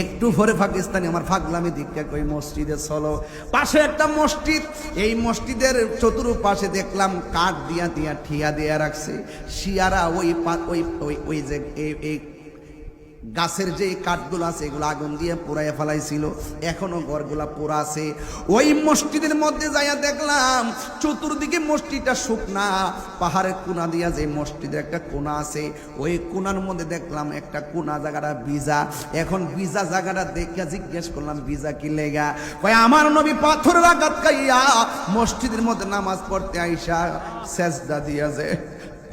Speaker 1: একটু পরে পাকিস্তানি আমার ফাগলামি দীক্ষা কই মসজিদে চলো, পাশে একটা মসজিদ, এই মসজিদের চতুর্পাশে দেখলাম কাঠ দিয়া দিয়া ঠিয়া দিয়া রাখছে, শিয়ারা ওই ওই যে এই গাছের যে কাঠগুলো আছে এগুলো আগুন দিয়ে পোড়াইয়া ফেলাইছিল, এখনো ঘরগুলা পোড়া আছে। ওই মসজিদের মধ্যে যাইয়া দেখলাম চতুর্দিকে মসজিদটা শুকনা, পাহাড়ের কোনা দিয়া যে মসজিদের একটা কোনা আছে, ওই কোনার মধ্যে দেখলাম একটা কোনা জায়গাটা ভিজা। এখন ভিজা জায়গাটা দেখে জিজ্ঞেস করলাম ভিজা কি লেগা? কয় আমার নবী পাথরের আঘাত খাইয়া মসজিদের মধ্যে নামাজ পড়তে আইসা সেজদা দিয়া যে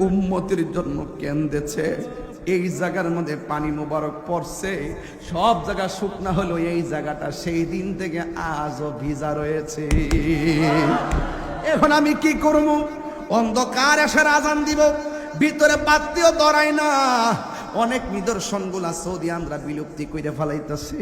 Speaker 1: উম্মতের জন্য কেন্দেছে, এই জায়গার মধ্যে পানি মোবারক পড়ছে, সব জায়গা শুকনা হলো, এই জায়গাটা সেই দিন থেকে আজও ভিজা রয়েছে। এখন আমি কি করব? অন্ধকার এসার আজান দিব, ভিতরে বাতিও ধরাই না। অনেক নিদর্শনগুলা সৌদি আমরা বিলুপ্তি করে ফেলাইতেছে,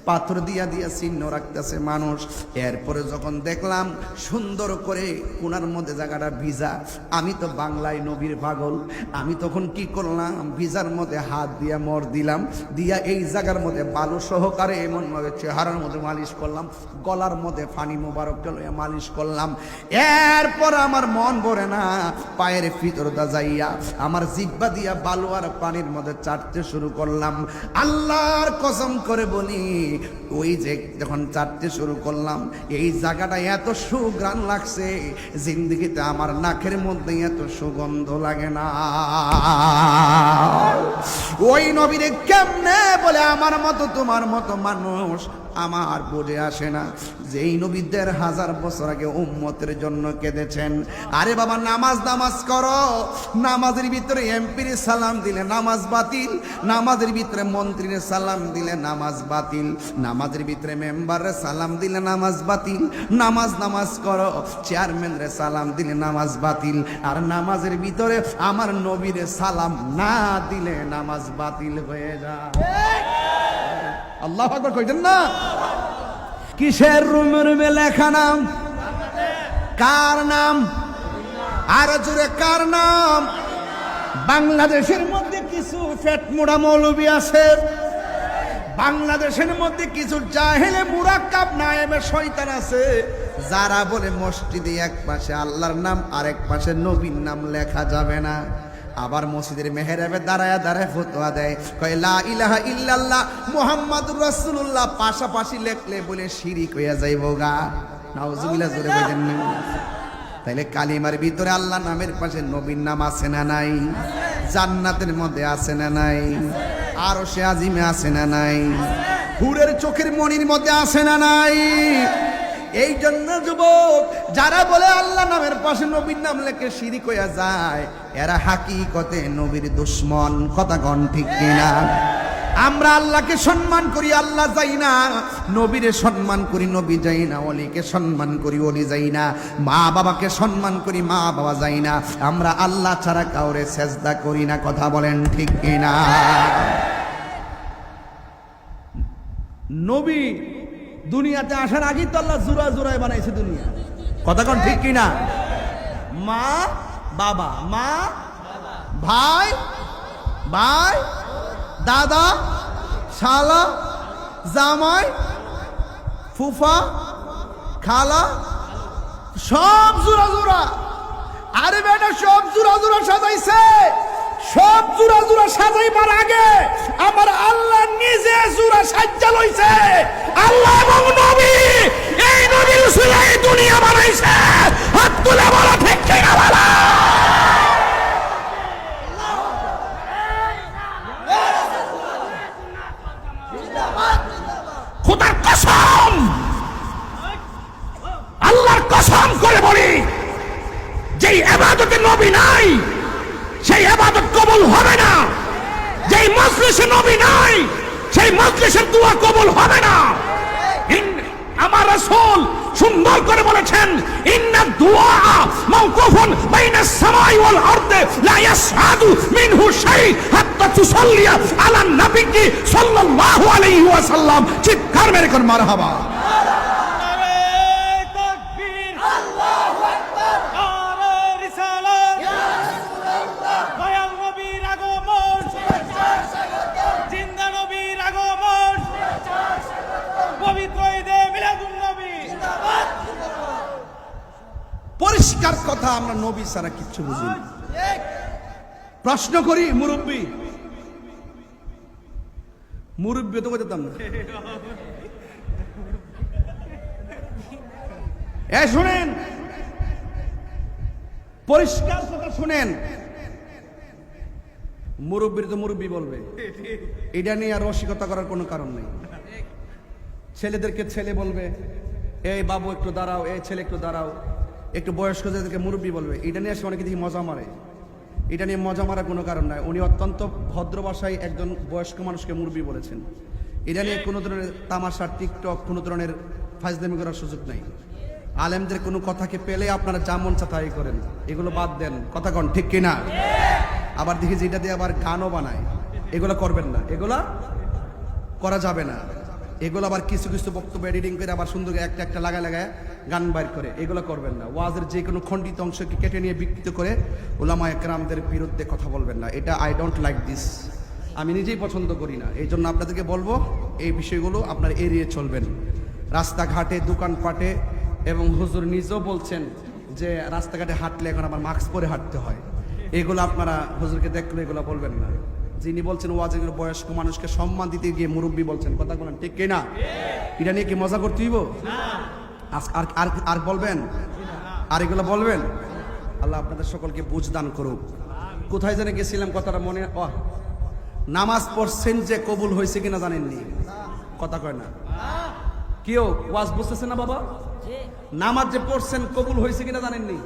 Speaker 1: পাথর দিয়া দিয়া চিহ্ন রাখতেছে মানুষ। এরপরে যখন দেখলাম সুন্দর করে কোনার মধ্যে জায়গাটা ভিজা, আমি তো বাংলায় নবীর পাগল, আমি তখন কি করলাম ভিজার মধ্যে হাত দিয়া মর দিলাম, দিয়া এই জায়গার মধ্যে বালু সহকারে এমনভাবে চেহারার মধ্যে মালিশ করলাম, গলার মধ্যে পানি মোবারক লইয়া মালিশ করলাম। এরপর আমার মন ভরে না, পায়ের ভিতরটা যাইয়া আমার জিব্বা দিয়া বালু আর পানির মধ্যে চাটতে শুরু করলাম। আল্লাহর কসম করে বলি, ওই যে যখন চাটতে শুরু করলাম, এই জায়গাটা এত সুঘ্রাণ লাগছে, জিন্দেগিতে আমার নাকের মধ্যে এত সুগন্ধ লাগে না। ওই নবীরে কেমনে বলে আমার মতো তোমার মতো মানুষ আমার বুঝে আসে না। যেই নবী ১,৫০০ বছর আগে উম্মতের জন্য কেঁদেছেন। আরে বাবা, নামাজ করো, নামাজের ভিতরে এমপির সালাম দিলে নামাজ বাতিল, নামাজের ভিতরে মন্ত্রীর সালাম দিলে নামাজ বাতিল, নামাজের ভিতরে মেম্বারের সালাম দিলে নামাজ বাতিল। নামাজ করো, চেয়ারম্যানের সালাম দিলে নামাজ বাতিল, আর নামাজের ভিতরে আমার নবীর সালাম না দিলে নামাজ বাতিল হয়ে যায়। আল্লাহু আকবার কইতেন না? কিসের রুমে লেখা নাম? কার নাম? আর জোরে কার নাম? বাংলাদেশের মধ্যে কিছু ফেট মোড়া মৌলবী আছে, বাংলাদেশের মধ্যে কিছু জাহেলে মুরাক্কাব নায়েবে শয়তান আছে, যারা বলে মসজিদে এক পাশে আল্লাহর নাম আর এক পাশে নবীর নাম লেখা যাবে না। আবার মসজিদের মেহরাবে দাঁড়ায় ফতোয়া দেয়, কয় লা ইলাহা ইল্লাল্লাহ মুহাম্মাদুর রাসূলুল্লাহ পাশাপাশি লেখলে বলে শিরিক হইয়া যাইবো গা। নাউজুবিল্লাহ, জোরে বলেন না। তাইলে কালিমার ভিতরে আল্লাহ নামের পাশে নবীর নাম আছে না নাই? জান্নাতের মধ্যে আছে না নাই? আরশে আজিমে আছে না নাই? হুরের চোখের মনির মধ্যে আছে না নাই? এই জন্য যুবক, যারা বলে আল্লাহ নামের পাশে নবীর নাম লেখে শিরিক হইয়া যায়, এরা হাকিকতে নবীর দুশমন। কথা কন ঠিক কিনা? আমরা আল্লাহকে সম্মান করি, আল্লাহ যাই না। নবীরে সম্মান করি, নবী যাই না। ওলিকে সম্মান করি, ওলি যাই না। মা বাবাকে সম্মান করি, মা বাবা যাই না। আমরা আল্লাহ ছাড়া কাউরে সেজদা করি না। কথা বলেন ঠিক কিনা? নবী দুনিয়াতে আসার আগেই তো আল্লাহ জোড়ায় বানাইছে দুনিয়া। কথা কন ঠিক কিনা? মা বাবা, মা ভাই, দাদা, শালা, জামাই, ফুফা, খালা, সব জোড়া। আরে বেটা, সব জোড়া সাজাইছে। সব জোড়া সাজাইবার আগে আমার আল্লাহ নিজে জোড়া সাজ্জা লইছে। আল্লাহ এবং নবী, এই নবীর উসিলায় দুনিয়া বানাইছে। হাত তুলে বলা ঠিক কিনা বলা? খোদার কসম, আল্লাহর কসম করে বলি, যেই ইবাদতে নবী নাই সেই ইবাদত কবুল হবে না। যেই মজলিসে নবী নাই সেই মজলিসের দোয়া কবুল হবে না। আমার রাসূল সুন্দর করে বলেছেন, ইন্না দুআ মাওকুফুন বাইনাস সামাই ওয়াল আরদি লা ইয়াসআদু মিনহু শাই হাত্তা তুসাল্লিয়া আলা নবী সাল্লাল্লাহু আলাইহি ওয়াসাল্লাম। চিৎকার মেরে কোন মারহাবা। পরিষ্কার কথা, আমরা নবী ছাড়া কিচ্ছু বুঝি না। প্রশ্ন করি, মুরব্বী তো বলতাম না। শুনেন, পরিষ্কার কথা শুনেন, মুরব্বীর তো মুরব্বী বলবে, এটা নিয়ে আর রসিকতা করার কোনো কারণ নেই। ছেলেদেরকে ছেলে বলবে, এই বাবু একটু দাঁড়াও, এই ছেলে একটু দাঁড়াও। একটু বয়স্ক যাদেরকে মুরব্বী বলবে, এটা নিয়ে এসে অনেকে দেখি মজা মারে। এটা নিয়ে মজা মারার কোনো কারণ নাই। উনি অত্যন্ত ভদ্র ভাষায় একজন বয়স্ক মানুষকে মুরব্বী বলেছেন। এটা নিয়ে কোনো ধরনের তামাশা, টিকটক, কোনো ধরনের ফাজলামি করার সুযোগ নাই। আলেমদের কোনো কথাকে পেলে আপনারা যা মন চায় তাই করেন, এগুলো বাদ দেন। কথা কন ঠিক কিনা? আবার দেখি যে এটা দিয়ে আবার গানও বানায়, এগুলো করবেন না, এগুলা করা যাবে না। এগুলো আবার কিছু বক্তব্য এডিটিং করে আবার সুন্দর একটা লাগায় গান বাইর করে, এগুলো করবেন না। ওয়াজের যে কোনো খণ্ডিত অংশকে কেটে নিয়ে বিকৃত করে উলামায়ে কেরামদের বিরুদ্ধে কথা বলবেন না। এটা আই ডোন্ট লাইক দিস, আমি নিজেই পছন্দ করি না। এই জন্য আপনাদেরকে বলবো, এই বিষয়গুলো আপনার এড়িয়ে চলবেন। রাস্তাঘাটে, দোকানপাটে, এবং হুজুর নিজেও বলছেন যে রাস্তাঘাটে হাঁটলে এখন আবার মাস্ক পরে হাঁটতে হয়, এগুলো আপনারা হুজুরকে দেখলে এগুলো বলবেন না। যিনি বলছেন ওয়াজের বয়স্ক মানুষকে সম্মান দিতে গিয়ে মুরব্বী বলছেন, কথা বলেন ঠিক কিনা? এটা নিয়ে কি মজা করতে হইব? আর বলবেন? আর এগুলো বলবেন? আল্লাহ আপনাদের সকলকে বুঝ দান করুক। কোথায় জানে গেছিলাম কথাটা মনে, নামাজ পড়ছেন যে কবুল হয়েছে কিনা জানেননি? কথা কয় না কেউ। ওয়াজ বুঝতেছে না বাবা? নামাজ যে পড়ছেন কবুল হয়েছে কিনা জানেননি?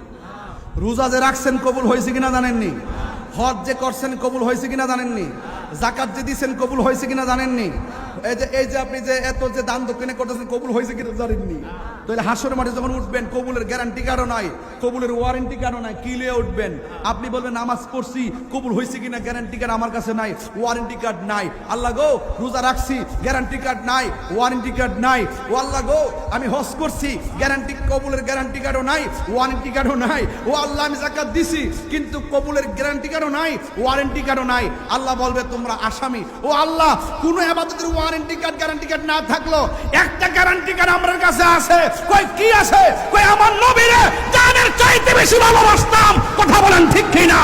Speaker 1: রোজা যে রাখছেন কবুল হয়েছে কিনা জানেননি? হজ যে করছেন কবুল হয়েছে কিনা জানেননি? যাকাত যে দিচ্ছেন কবুল হয়েছে কিনা জানেননি? এই যে আপনি যে এত যে দান দক্ষিণে করতেছেন কবুল হয়েছে কিনা জানেননি? তাহলে হাসরের মাঠে যখন উঠবেন কবুলের গ্যারান্টি কারো নাই, কবুলের ওয়ারেন্টি কারো নাই, কি লিয়ে উঠবেন? আপনি বলবেন নামাজ পড়ছি কবুল হয়েছে কিনা গ্যারান্টি কার্ড আমার কাছে নাই, ওয়ারেন্টি কার্ড নাই। আল্লাহ গো রোজা রাখছি গ্যারান্টি কার্ড নাই, ওয়ারেন্টি কার্ড নাই। ও আল্লাহ গো আমি হজ করছি গ্যারান্টি, কবুলের গ্যারান্টি কার্ডও নাই, ওয়ারেন্টি কার্ডও নাই। ও আল্লাহ আমি যাকাত দিছি কিন্তু কবুলের গ্যারান্টি কার্ডও নাই, ওয়ারেন্টি কার্ডও নাই। আল্লাহ বলবে তোমরা আসামি। ও আল্লাহ কোন ইবাদতের ওয়ারেন্টি কার্ড গ্যারান্টি কার্ড না থাকলো একটা গ্যারান্টি কার্ড আমার কাছে আছে। কই কি আছে? কই আমার নবীরে জানের চাইতে বেশি ভালোবাসতাম। কথা বলেন ঠিক কিনা?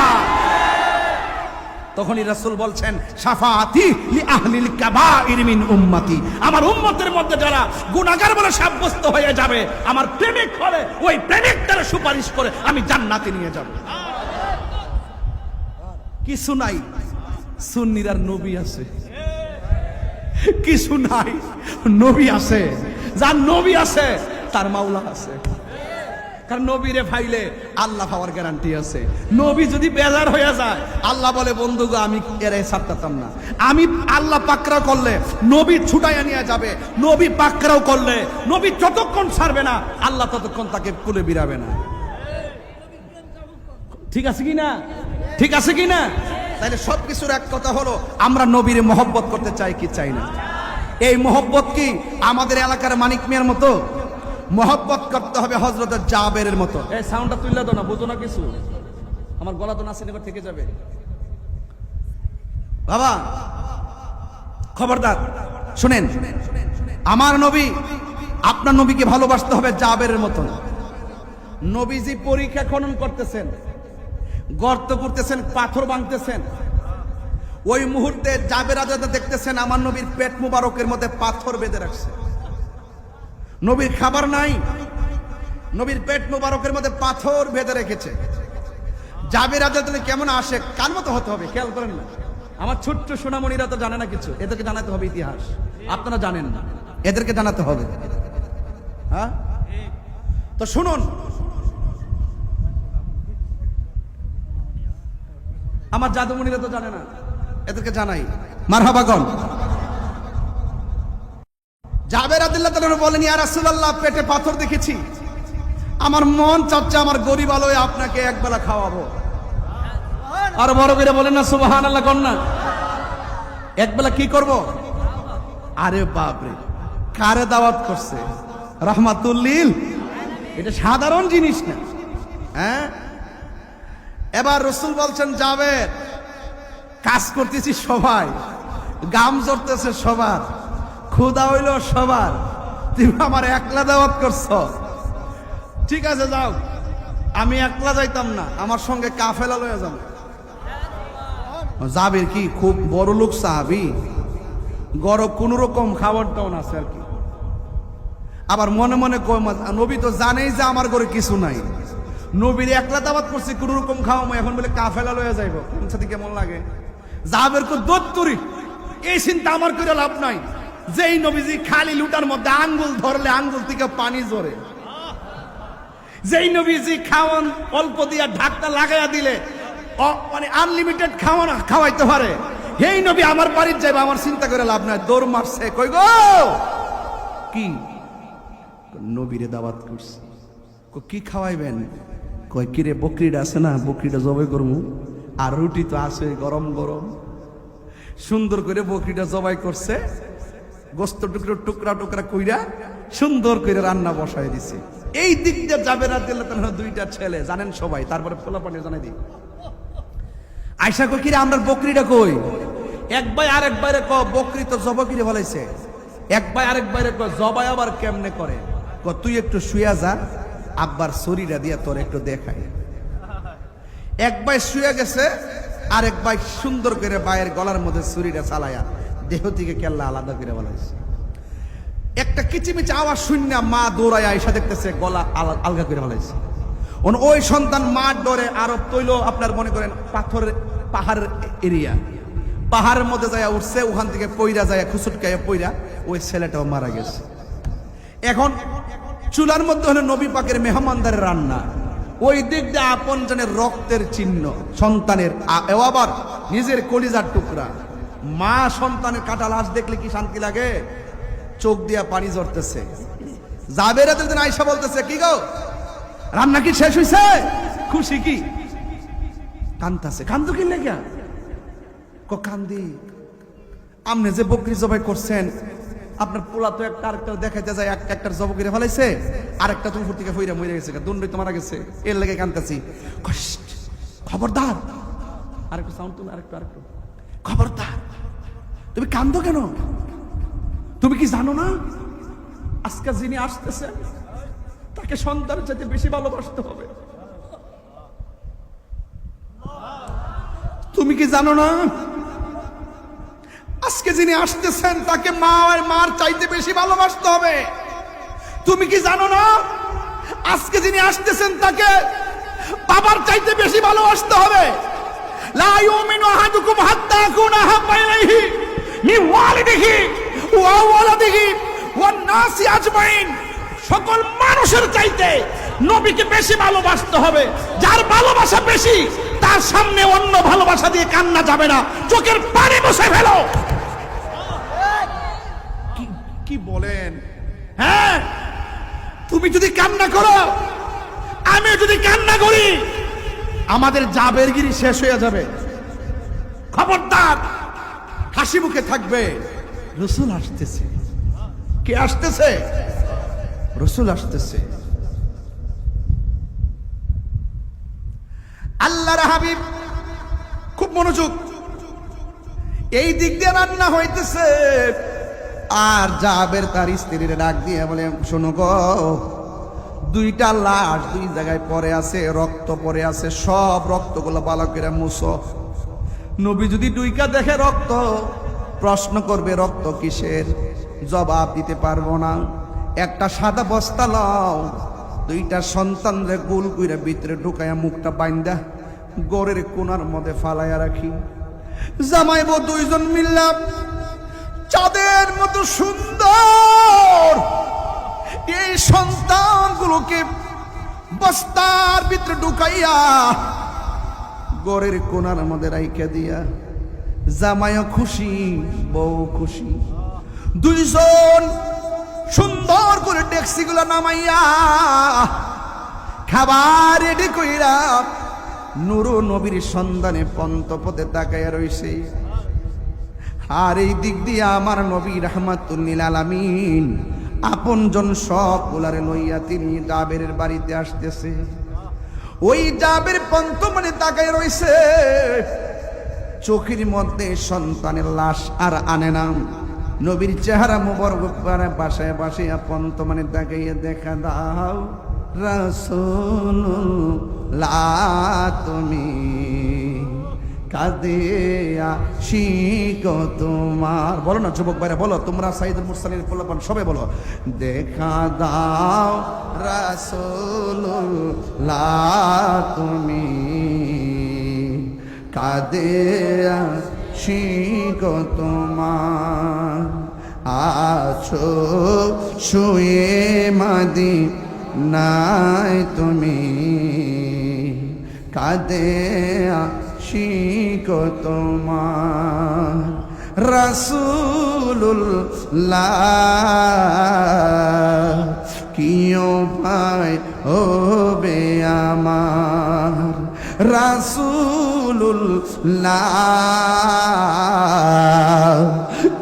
Speaker 1: তখনই রাসূল বলছেন শাফাআতি লি আহলিল কাবাইর মিন উম্মতি, আমার উম্মতের মধ্যে যারা গুনাহগার বলে সাব্যস্ত হয়ে যাবে আমার প্রেমিক হলে ওই প্রেমিকটার সুপারিশ করে আমি জান্নাতে নিয়ে যাব। কিছু নাই, সুন্নির আর নবী আছে। কিছু নাই, নবী আছে। যার নবী আছে তার মাওলা আছে। কারণ নবীরে ফাইলে আল্লাহ পাওয়ার গ্যারান্টি আছে। নবী যদি বেজার হয়ে যায় আল্লাহ বলে বন্ধু গো আমি এরে ছাড়তাম না। আমি আল্লাহ পাকড়াও করলে নবী ছুটাইয়া নিয়ে যাবে, নবী পাকড়াও করলে নবী যতক্ষণ ছাড়বে না আল্লাহ ততক্ষণ তাকে কুলে বিরাবে না। ঠিক আছে কি না? ঠিক আছে কি না? তাইলে সবকিছুর এক কথা হলো আমরা নবীরে মহব্বত করতে চাই কি চাই না? এই মহব্বত কি আমাদের এলাকার মানিক মিয়ার মতো? মহব্বত করতে হবে হযরত জাবেরের মতো। এই সাউন্ডটা তুইলা দাও না, বুঝো না কিছু, আমার গলা তো নাসিন এবার থেকে যাবে। বাবা খবরদার শুনেন, আমার নবী আপনার নবীকে ভালোবাসতে হবে জাবেরের মতো। নবীজি পরীক্ষা খনন করতেছেন, গর্ত করতেছেন, পাথর ভাঙতেছেন, ওই মুহূর্তে জাবের আজাদা দেখতেছেন আমার নবীর পেট মুবারকের মধ্যে পাথর বেঁধে রাখছে। নবীর খাবার নাই, নবীর পেট মুবারকের মধ্যে পাথর বেঁধে রেখেছে। জাবের আজাদা কেমন আসে কার মতো হতে হবে খেয়াল করেন না। আমার ছোট্ট সোনামণিরা তো জানে না কিছু, এদেরকে জানাতে হবে ইতিহাস। আপনারা জানেন না, এদেরকে জানাতে হবে। হ্যাঁ তো শুনুন, আমার জাদুমণিরা তো জানে না, এদেরকে জানাই। মারহাবা গন। জাবের রাদিয়াল্লাহু তাআলা বলেন ইয়া রাসূলুল্লাহ পেটে পাথর দেখেছি, আমার মন চাচ্ছে আমার গরিব আলোয় আপনাকে একবেলা খাওয়াবো। আর বড় করে বলেন না সুবহানাল্লাহ কোন না? একবেলা কি করব? আরে বাপ রে, কারে দাওয়াত করছে? রাহমাতুল্লিল। এটা সাধারণ জিনিস না। হ্যাঁ এবার রাসূল বলছেন জাবের কাজ করতেছি সবাই, গাম জড়তেছে সবার, ক্ষুধা হইল সবার, তুমি আমার একলা দাওয়াত করছো। ঠিক আছে যাও, আমি একলা যাইতাম না, আমার সঙ্গে কাফেলা লয়ে যাবো। জাবের কি খুব বড় লোক সাহাবী, গড় কোন রকম খাবার দাওন আছে আর কি। আবার মনে মনে কয় নবী তো জানেই যে আমার ঘরে কিছু নাই, নবীর একলা দাওয়াত করছি কোন রকম খাওয়ামো, এখন বলে কাফেলা লয়ে যাইব, সাথে কেমন লাগে? জাবের কো দত্তরি, এই চিন্তা আমার করে লাভ নাই। যেই নবীজি খালি লুটার মধ্যে আঙ্গুল ধরলে আঙ্গুল থেকে পানি ঝরে, যেই নবীজি খাওয়ান অল্প দিয়া ঢাকটা লাগাইয়া দিলে মানে আনলিমিটেড খাওয়াইতে পারে, এই নবী আমার বাড়ির যাইবা, আমার চিন্তা করে লাভ নাই। দৌড় মারছে, কই গো কি? নবীরে দাওয়াত করছে। কি খাওয়াইবেন? কই কিরে বকরিটা আছে না, বকরিটা জবাই করবো, আর রুটি তো আছে গরম গরম। সুন্দর করে বকরিটা জবাই করছে, গোস্ত টুকরো টুকরা টুকরা কইরা সুন্দর করে রান্না বসাই দিছে। এই দিক দিয়ে জাবের রাদিয়াল্লাহু তাআলা দুইটা ছেলে জানেন সবাই। তারপরে পোলাপানি জানাই দিই আয়সা কই কিরে আমরা বকরিটা কই? এক ভাই আরেক ভাইরে ক বকরি তো জবাই করে ফলাইছে। এক ভাই আরেক ভাইরে ক জবাই আবার কেমনে করে? ক তুই একটু শুয়া যা, আব্বার শরীরা দিয়া তোর একটু দেখাই। এক ভাই শুয়ে গেছে, আরেক ভাই সুন্দর করে ভাইয়ের গলার মধ্যে ছুরিটা চালায়া দেহ থেকে কেল্লা আলাদা করে বলাইছে। একটা কিচিমিচি আওয়াজ শূন্য মা দৌড়ায় এসে দেখতেছে গলা আলগা করে ফেলাইছে। ওই সন্তান মার ডরে আরব তৈল আপনার মনে করেন পাথরের পাহাড় এরিয়া, পাহাড়ের মধ্যে যায় উঠছে, ওখান থেকে পইরা যায় খুচুটকাইয়া পইরা ওই ছেলেটাও মারা গেছে। এখন চুলার মধ্যে হলো নবী পাকের মেহমানদারের রান্না, ওই দিক দিয়ে আপন জনের রক্তের চিহ্ন সন্তানের, আবার নিজের কলিজার টুকরা। মা সন্তানের কাটা লাশ দেখলে কি শান্তি লাগে? চোখ দিয়া পানি ঝরতেছে। জাবের দিন আয়েশা বলতেছে, কি গো রান্না কি শেষ হইছে? খুশি কি? কান্তাছে। কান্দু কি লেগা? কান্দি আমনে যে বকরি জবাই করছেন, আপনার পোলা তো একটা আরেকটা দেখাইতে যায় একটা জব করে ফেলাইছে, আরেকটা তুমি থেকে ফইরা মরে গেছে, দুন্ডই তো মারা গেছে, এর লেগে কান্তাছি। খবরদার, আরেকটু সাউন্ড তুমি, আরেকটু খবরদার, তুমি কান্দো কেন? তুমি কি জানো না আজকে যিনি আসতেছেন তাকে সন্তানের চাইতে বেশি ভালোবাসতে হবে? তুমি কি জানো না আজকে যিনি আসতেছেন তাকে মার চাইতে বেশি ভালোবাসতে হবে? তুমি কি জানো না আজকে যিনি আসতেছেন তাকে বাবার চাইতে বেশি ভালোবাসতে হবে? লা ইউমিনু আহাদুকুম হাত্তা আকুনা আহাব্বা ইলাইহি মিন ওয়ালিদিহি ওয়া ওয়ালাদিহি ওয়ান নাসি আজমাইন। সকল মানুষের চাইতে নবীকে বেশি ভালোবাসতে হবে। যার ভালোবাসা বেশি তার সামনে অন্য ভালোবাসা দিয়ে কান্না যাবে না, চোখের পানি মুছে ফেলো। কি বলেন? হ্যাঁ, তুমি যদি কান্না করো, আমি যদি কান্না করি, আমাদের জাবেরগিরি শেষ হয়ে যাবে। খবরদার, হাসি মুখে থাকবে। রসুল আসতেছে। কে আসতেছে? রসুল আসতেছে। আল্লাহর হাবিব, খুব মনোযোগ, এই দিক দিয়ে রান্না হইতেছে। আর জাবের তার স্ত্রীর ডাক দিয়ে বলে, শোনো গো, দুইটা লাশ দুই জায়গায় পড়ে আছে, রক্ত পড়ে আছে, সব রক্তগুলো ভালো করে মুছো। নবী যদি দুইকা দেখে রক্ত, প্রশ্ন করবে রক্ত কিসের, জবাব দিতে পারবো না। একটা সাদা বস্তা লও, দুইটা সন্তানরে গোল কইরা ভিতরে ঢুকাইয়া মুখটা বাইন্দা গড়ের কোনার মধ্যে ফালাইয়া রাখি। জামাই বউ দুইজন মিল্লা চাঁদের মতো সুন্দর এই সন্তানগুলোকে বস্তার ভিতরে ঢুকাইয়া গড়ের কোনার মধ্যে রাইখা দিয়া জামাইও খুশি, বউ খুশি। দুইজন সুন্দর করে ডেক্সিগুলো নামাইয়া খাবার রেডি কইরা নুরু নবীর সন্ধানে পন্তপথে তাকাইয়া রইছে। আর এই দিক দিয়ে আমার নবী রাহমাতুল লিল আলামিন আপনজন সব গুলারে লইয়া তিনি জাবেরের বাড়িতে আসতেছে। ওই জাবের পন্তমনে তাকাইয়া রইছে, চোখের মধ্যে সন্তানের লাশ আর আনে না। নবীর চেহারা মুবারক বাসায় বাসায় পন্তমনে তাকাইয়া দেখা দাও রাসূলুল্লাহ, তুমি কাঁদে আশিক তোমার। বলো না যুবক ভাইরা, বলো তোমরা সাইয়্যিদুল মুরসালিন পোলাপান সবাই বলো, দেখা দাও রাসূলুল্লাহ, তুমি কাঁদে আশিক তোমার। আছো শুয়ে মদিনায় তুমি, কাঁদে আশিক তোমার। রাসূলুল্লাহ কি উপায় হবে আমার, রাসূলুল্লাহ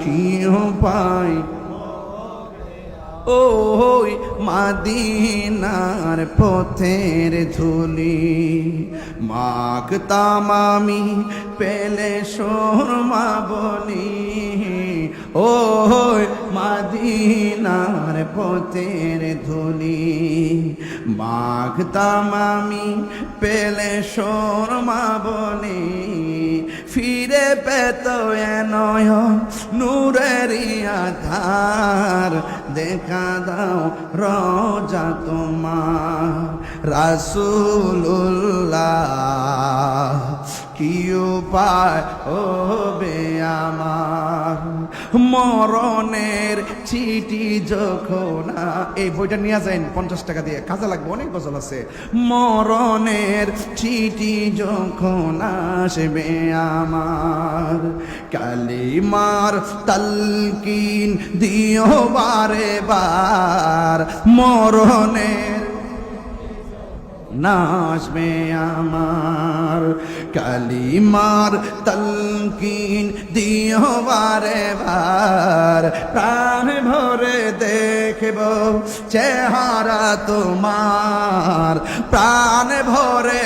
Speaker 1: কি উপায়। ওই মাদিনার পথের ধুলি মাখতাম আমি পেলে শর্মা বলি। ওই মাদিনার পথের ধুলি মাখতাম আমি পেলে শর্মা বলি। ফিরে পেত এ নয়ন নূরেরই আধার, দেখা দাও রোজা তোমার রাসূলুল্লাহ, কি উপায় হবে আমার, মরণের চিঠি যখন এই বইটা নিয়ে যান 50 টাকা দিয়ে, কাজে লাগবে, অনেক গজল আছে। মরণের চিঠি যখন আসবে আমার, কালিমার তালকিন দিও বারে বার, মরণের নাচবে আমার, কালিমার তালকিন দিও বারে বার, প্রাণ ভরে দেখব চেহারা তোমার, প্রাণ ভরে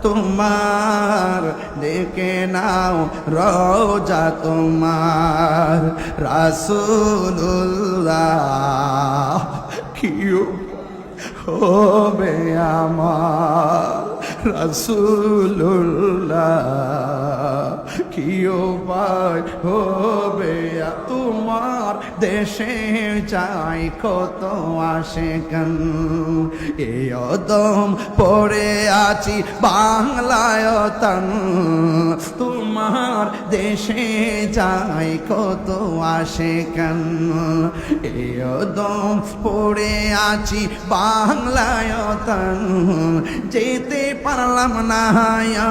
Speaker 1: তোমার, দেখে নাও রোজা তোমার রাসূলুল্লাহ, কি হবে আমার রাসূলুল্লাহ, কি উপায় হবে তোমার, দেশে যাই কত আশিকান, এই অদম পড়ে আছি বাংলায় তান, তোমার দেশে যাই কত আশিকান, এই অদম পড়ে আছি বাংলায় তান, যেতে পারলাম না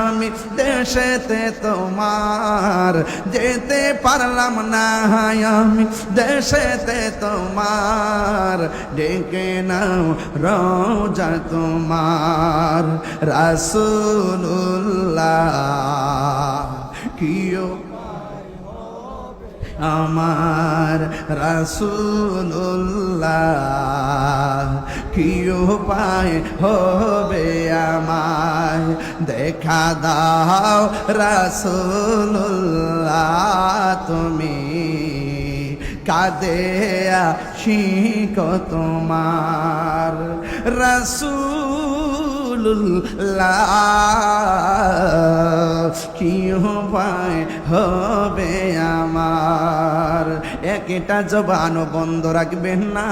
Speaker 1: আমি দেশেতে তোমার, যেতে পারলাম না আমি দেশেতে তোমার, ডেকে নাও রোজা তোমার রাসূলুল্লাহ, কিও আমার রাসূলুল্লাহ, কি উপায় হবে আমায়, দেখা দাও রাসূলুল্লাহ, তুমি কাঁদে আশিক তোমার রাসূলুল্লাহ, কি উপায় হবে আমার, একটা জবানও বন্ধ রাখবেন না,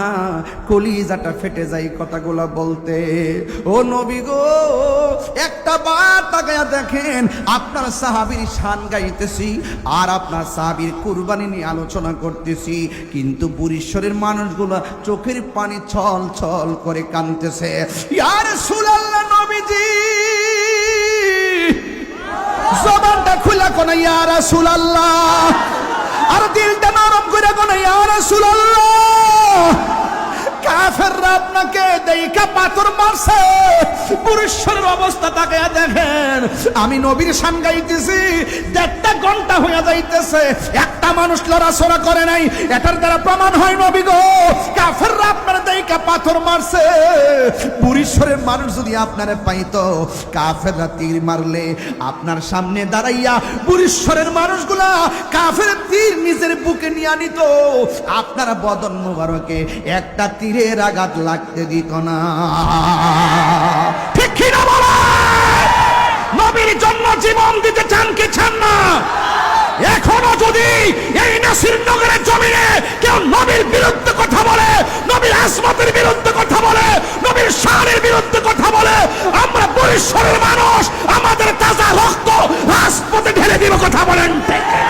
Speaker 1: কলিজাটা ফেটে যায় কথাগুলো বলতে। ও নবী গো, একটা বার তাকায়া দেখেন, আপনার সাহাবীর শান গাইতেছি আর আপনার সাহাবীর কুরবানি নিয়ে আলোচনা করতেছি, কিন্তু বুড়িশ্বরের মানুষগুলা চোখের পানি ছল ছল করে কাঁদতেছে। ইয়া রাসূলুল্লাহ, নবীজি জবানটা খুলা কোন ইয়া রাসূলুল্লাহ, আর দিলটা নরম করে কোন ইয়া রাসূলুল্লাহ, কাফেররা আপনাকে দেইখা পাথর মারছে, পুরুষের অবস্থা তাকে দেখেন। আমি নবীর শান গাইতেছি, 1.5 ঘন্টা হয়ে যাইতেছে, একটা মানুষ লড়াচড়া করে নাই, এটার দ্বারা প্রমাণ হয় নবী গো, কাফেররা আপনার দেইখা পাথর মারছে। পুরুষের মানুষ যদি আপনারে পাইতো, কাফেররা তীর মারলে আপনার সামনে দাঁড়াইয়া পুরুষের মানুষগুলা কাফের তীর নিজের বুকে নিয়ে আনিত, আপনারা বদন মুবারকে একটা তীরের আঘাত লাগতে দিত না। ঠিক কি না বলে? নবীর জন্য জীবন দিতে চান কি চান না? এখনো যদি এই নাসিরনগরের জমিনে কেউ নবীর বিরুদ্ধে কথা বলে, নবীর আসমতের বিরুদ্ধে কথা বলে, নবীর শানের বিরুদ্ধে কথা বলে, আমরা বরিশালের মানুষ আমাদের তাজা রক্ত রাজপথে ঢেলে দিব। কথা বলেন ঠিক না?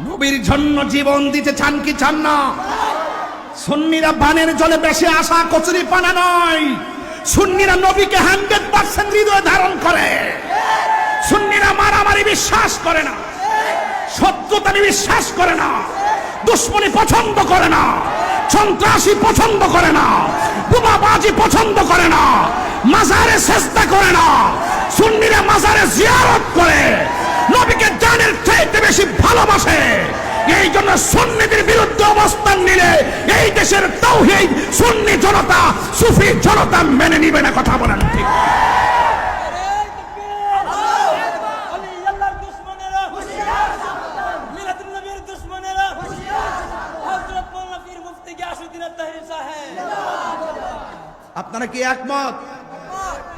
Speaker 1: নবীর জন্য জীবন দিতে চান কি চান না? সুন্নিরা বানের জলে বেশি আসা কচুরি পানা নয়, সুন্নিরা নবীকে 100% হৃদয়ে ধারণ করে। সুন্নিরা মারামারি বিশ্বাস করে না, শত্রুতা বিশ্বাস করে না, দুশ্মনী পছন্দ করে না, সন্ত্রাসী পছন্দ করে না, বোমাবাজি পছন্দ করে না, মাজারে সেজদা করে না, সুন্নিরা মাজারে জিয়ারত করে, নবীকে জানের চাইতে বেশি ভালোবাসে। এই জন্য সুন্নিদের বিরুদ্ধে অবস্থান নিলে এই দেশের তাওহীদ সুন্নি জনতা সুফি জনতা মেনে নিবে না। কথা বলেন ঠিক? কি একমত?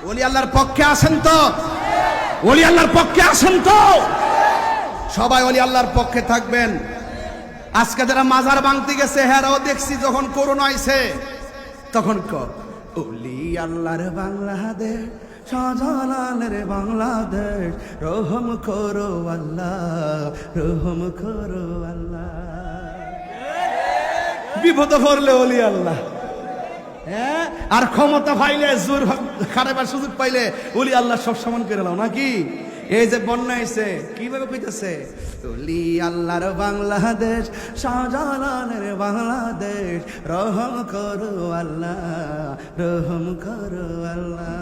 Speaker 1: ওলি আল্লাহর পক্ষে আছেন তো? ওলি আল্লাহর পক্ষে আছেন তো? সবাই ওলি আল্লাহর পক্ষে থাকবেন। আজকে যারা মাজার ভাঙতে গেছে হেরাও দেখছি যখন করোনা আইছে তখন ওলি আল্লাহর বাংলাদেশ, শাহজালালের বাংলাদেশ, রহম করো আল্লাহ, রহম করো আল্লাহ। বিপদে পড়লে ওলি আল্লাহ, হ্যাঁ, আর ক্ষমতা পাইলে জোর খারাপের সুযোগ পাইলে ওলি আল্লাহ সব সমান করে নাও নাকি? এই যে বন্যা আইছে কিভাবে কইতেছে, ওলি আল্লাহর বাংলাদেশ, শাহজালালের বাংলাদেশ, রহম করো আল্লাহ, রহম করো আল্লাহ।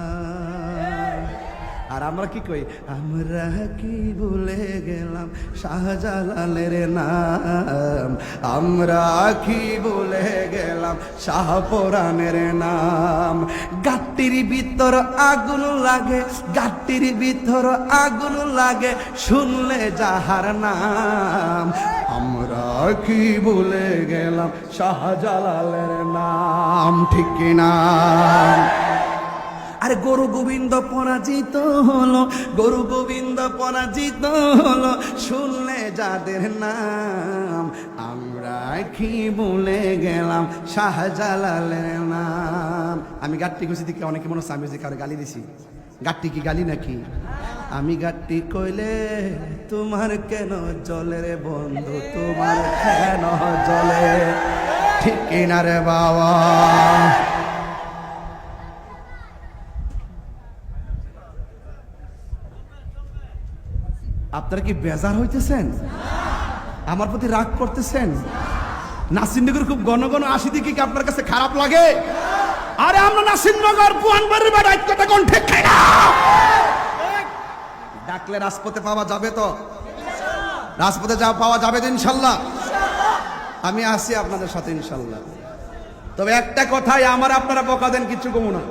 Speaker 1: আর আমরা কি কই, আমরা কি ভুলে গেলাম শাহজালালের নাম, আমরা কি ভুলে গেলাম শাহপরানের নাম। গাট্টির ভিতর আগুন লাগে, গাট্টির ভিতর আগুন লাগে, শুনলে যাহার নাম, আমরা কি ভুলে গেলাম শাহজালালের নাম। ঠিক কিনা? আরে গরু গোবিন্দ পরাজিত হলো, গরু গোবিন্দ পরাজিত হলো, শুনলে যাদের নাম, আমরা কি ভুলে গেলাম শাহজালালের নাম। আমি গাট্টি খুশি দিকে অনেকে মনে হচ্ছে আমি যে কারো গালি দিছি। গাট্টি কি গালি নাকি? আমি গাট্টি কইলে তোমার কেন জলে রে বন্ধু, তোমার কেন জলে? ঠিক কিনা রে বাবা? আপনারা কি বেজার হইতেছেন? আমার প্রতি রাগ করতেছেন? নাসিরনগর খুব ঘন ঘন আসি দেখি কি আপনার কাছে খারাপ লাগে? আরে আমরা নাসিরনগর পুয়ানবাড়ির বাড়ি একটা কোন ঠিক না, ডাকলে রাজপথে পাওয়া যাবে তো? রাজপথে যা পাওয়া যাবে তো ইনশাল্লাহ? আমি আসি আপনাদের সাথে ইনশাল্লাহ। তবে একটা কথাই, আমার আপনারা বকা দেন কিচ্ছু কমু না,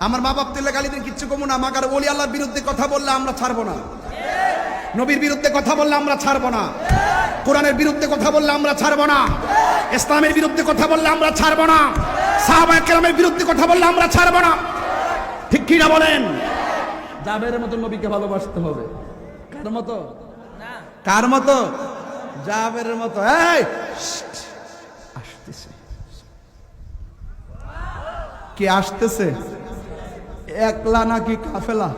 Speaker 1: আমার মা বাপ তেলে গালি দেন কিচ্ছু কমু না, মাগার ওলি আল্লাহর বিরুদ্ধে কথা বললে আমরা ছাড়বো না, নবীর বিরুদ্ধে কথা বললে আমরা ছাড়বো না, কোরআনের বিরুদ্ধে কথা বললে আমরা ছাড়বো না, ইসলামের বিরুদ্ধে কথা বললে আমরা ছাড়বো না, সাহাবায়ে কেরামের বিরুদ্ধে কথা বললে আমরা ছাড়বো না। ঠিক কি না বলেন? জাবেরের মতো নবীকে ভালোবাসতে হবে। কার মতো? কার মতো? জাবেরের মতো। এই আসতেছে, কি আসতেছে? একলা নাকি কাফেলা?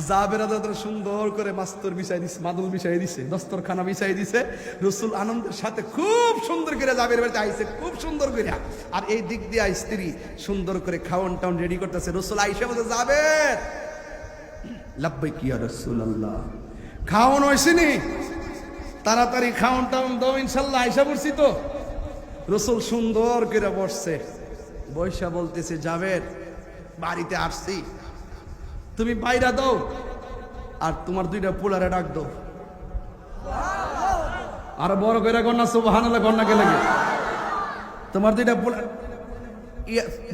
Speaker 1: জাবের সুন্দর করে মাস্তর বিছাই দিছে, মাদুল বিছাই দিছে, দস্তরখানা বিছাই দিছে। রাসূল আনন্দের সাথে খুব সুন্দর করে জাবের বাড়িতে আইছে, খুব সুন্দর করে। আর এই দিক দিয়ে স্ত্রী সুন্দর করে খাওয়ান টাউন রেডি করতেছে। রাসূল আয়েশা বলে, জাবের লাব্বাইক ইয়া রাসূলুল্লাহ, খাওয়ান হইছে নি? তাড়াতাড়ি খাওয়ান টাউন দাও ইনশাআল্লাহ, আয়েশা বলছি তো। রাসূল সুন্দর করে বসছে, বৈশা বলতেছে, জাবের বাড়িতে আসছি, তুমি বাইরা দাও আর তোমার দুইটা পোলারে ডাক দাও। আর বড় করে গন্না সুবহানাল্লাহ গন্না কে লাগে, তোমার দুইটা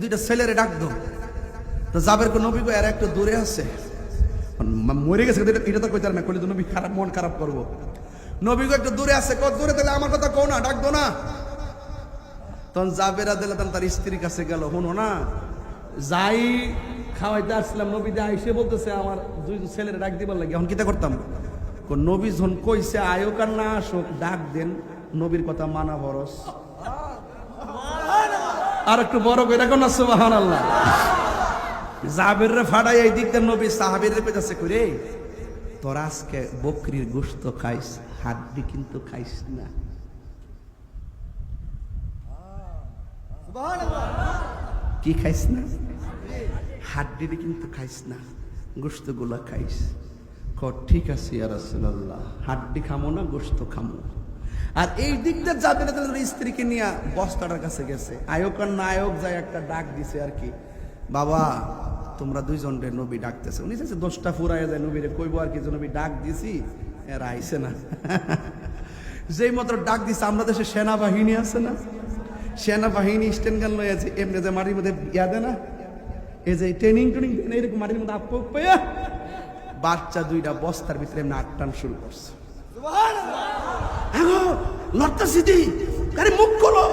Speaker 1: দুইটা ছেলেরে ডাক দাও। তো জাবের কো নবী কো এর একটু দূরে আছে, মরে গেছে, এটা তো কইতার না, কইলে তো নবী খারাপ মন খারাপ করবো। নবী কো একটু দূরে আছে, কত দূরে? তাহলে আমার কথা কও না, ডাক দো না। তখন জাবেরা দিলে তার স্ত্রীর কাছে গেল, শুনো না, যাই খাওয়াইতে আসলাম, নবী দিয়ে আইসে বলতেছে আমার দুই ছেলের ডাক দিবার লাগে, এখন কিতা করতাম? নবী যখন কইছে আয়োক আর না আসুক, ডাক দেন, নবীর কথা মানা বরস। আর একটু বড় করে রাখো না সুবহানাল্লাহ। জাবের রে ফাড়াই এই দিক দিয়ে নবী সাহাবীর রে কইতাছে, কইরে তোর আজকে বকরির গোশত খাইস, হাড্ডি কিন্তু খাইস না। কি খাইস না? হাড্ডি কিন্তু খাইস না, গোশত গুলা খাইস। ঠিক আছে ইয়া রাসূলুল্লাহ, হাড্ডি খামো না, গোশত খামো। আর এই দিকটা যাদের স্ত্রীকে নিয়ে বস্তাটার কাছে গেছে, আয়োক আর নায়ক যায় একটা ডাক দিছে আর কি, বাবা তোমরা দুইজন রে নবী ডাকতেছে। উনি চাইছে 10টা ফুরাইয়া যায়, নবীরে কইবো আর কি, যে নবী ডাক দিছি, এরা আইছে না। যেই মাত্র ডাক দিছে, আমরা দেশে সেনাবাহিনী আছে না, সেনাবাহিনী স্ট্যান্ড গান লয়ে আছে, এমনি যে মাটির মধ্যে ইয়া দেয় না, এই যে ট্রেনিং এরকম মাটির মধ্যে আপক পাইয়া বাচ্চা দুইটা বস্তার ভিতরে এমনি আটটান শুরু করছে। লড়তেছি দি, আরে মুখ খোলো,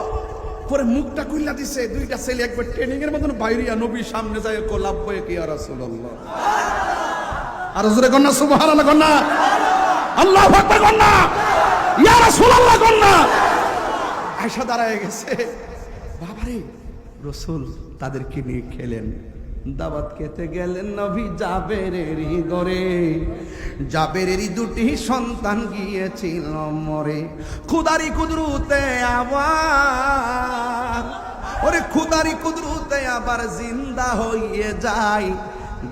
Speaker 1: পরে মুখটা খুইলা দিছে, দুইটা ছেলে একবার ট্রেনিং এর মতন বাইরিয়া নবীর সামনে যায় কোলাপ বয়ে কি ইয়া রাসূলুল্লাহ। আর জোরে কন্যা সুবহানাল্লাহ, কন্যা আল্লাহু আকবার, কন্যা ইয়া রাসূলুল্লাহ, কন্যা আয়েশা দাঁড়ায় গেছে। বাবারে, রাসূল তাদেরকে নিয়ে খেলেন, দাওয়াত খেতে গেলেন নবী জাবেরেরই ঘরে। জাবেরেরই দুটি সন্তান গিয়েছিল মরে, খুদারি কুদরতে আবার, ওরে খুদারি কুদরতে আবার জিন্দা হইয়ে যায়।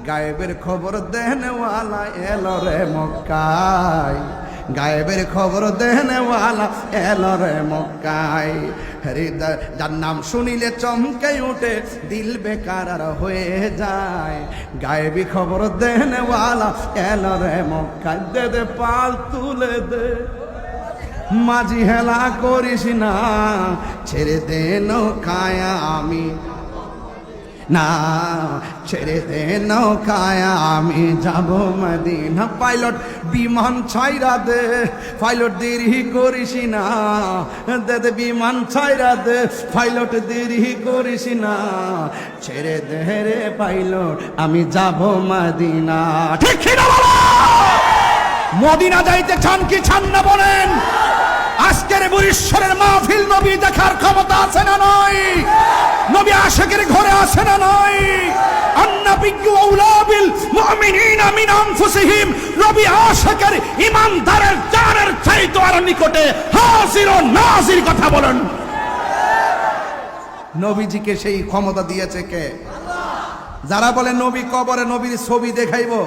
Speaker 1: গায়েবের খবর দেনওয়ালা এলো রে মক্কায়, গায়েবের খবর দেনওয়ালা এলো রে মক্কায়। হৃদয় যার নাম শুনিলে চমকে উঠে, দিল বেকার হয়ে যায়। গায়েবী খবর দেনওয়ালা এলো রে মক্কায়। দে দে পাল তুলে দে, মাঝি হেলা করিস না, ছেড়ে দে নৌকায় আমি না, ছেড়ে দে নৌকায় আমি যাব মদিনা। পাইলট বিমান ছাইরা দে, পাইলট দেরি করিস না, দে দে বিমান ছাইরা দে, পাইলট দেরি করিস না, ছেড়ে দে রে পাইলট আমি যাব মদিনা। ঠিক কিনা বলো? মদিনা যাইতে চান কি চান না বলেন? আজকের বরিশ্বরের মাহফিল নবী দেখার ক্ষমতা আছে না নয়? নবী আশিকের ঘরে আছে না নয়? আন্নাবিয়্যু আউলা বিল মুমিনিনা মিন আনফুসিহিম, নবী আশিকের ঈমানদারের জানের চাইতে আর নিকটে হাজির ও নাজির। কথা বলেন। নবীজিকে সেই ক্ষমতা দিয়েছে কে? যারা বলে নবী কবরে নবীর ছবি দেখাইবো,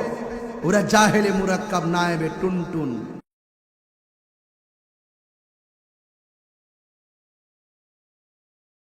Speaker 1: ওরা জাহেলে মুরাক্কাব নায়েবে টুনটুন।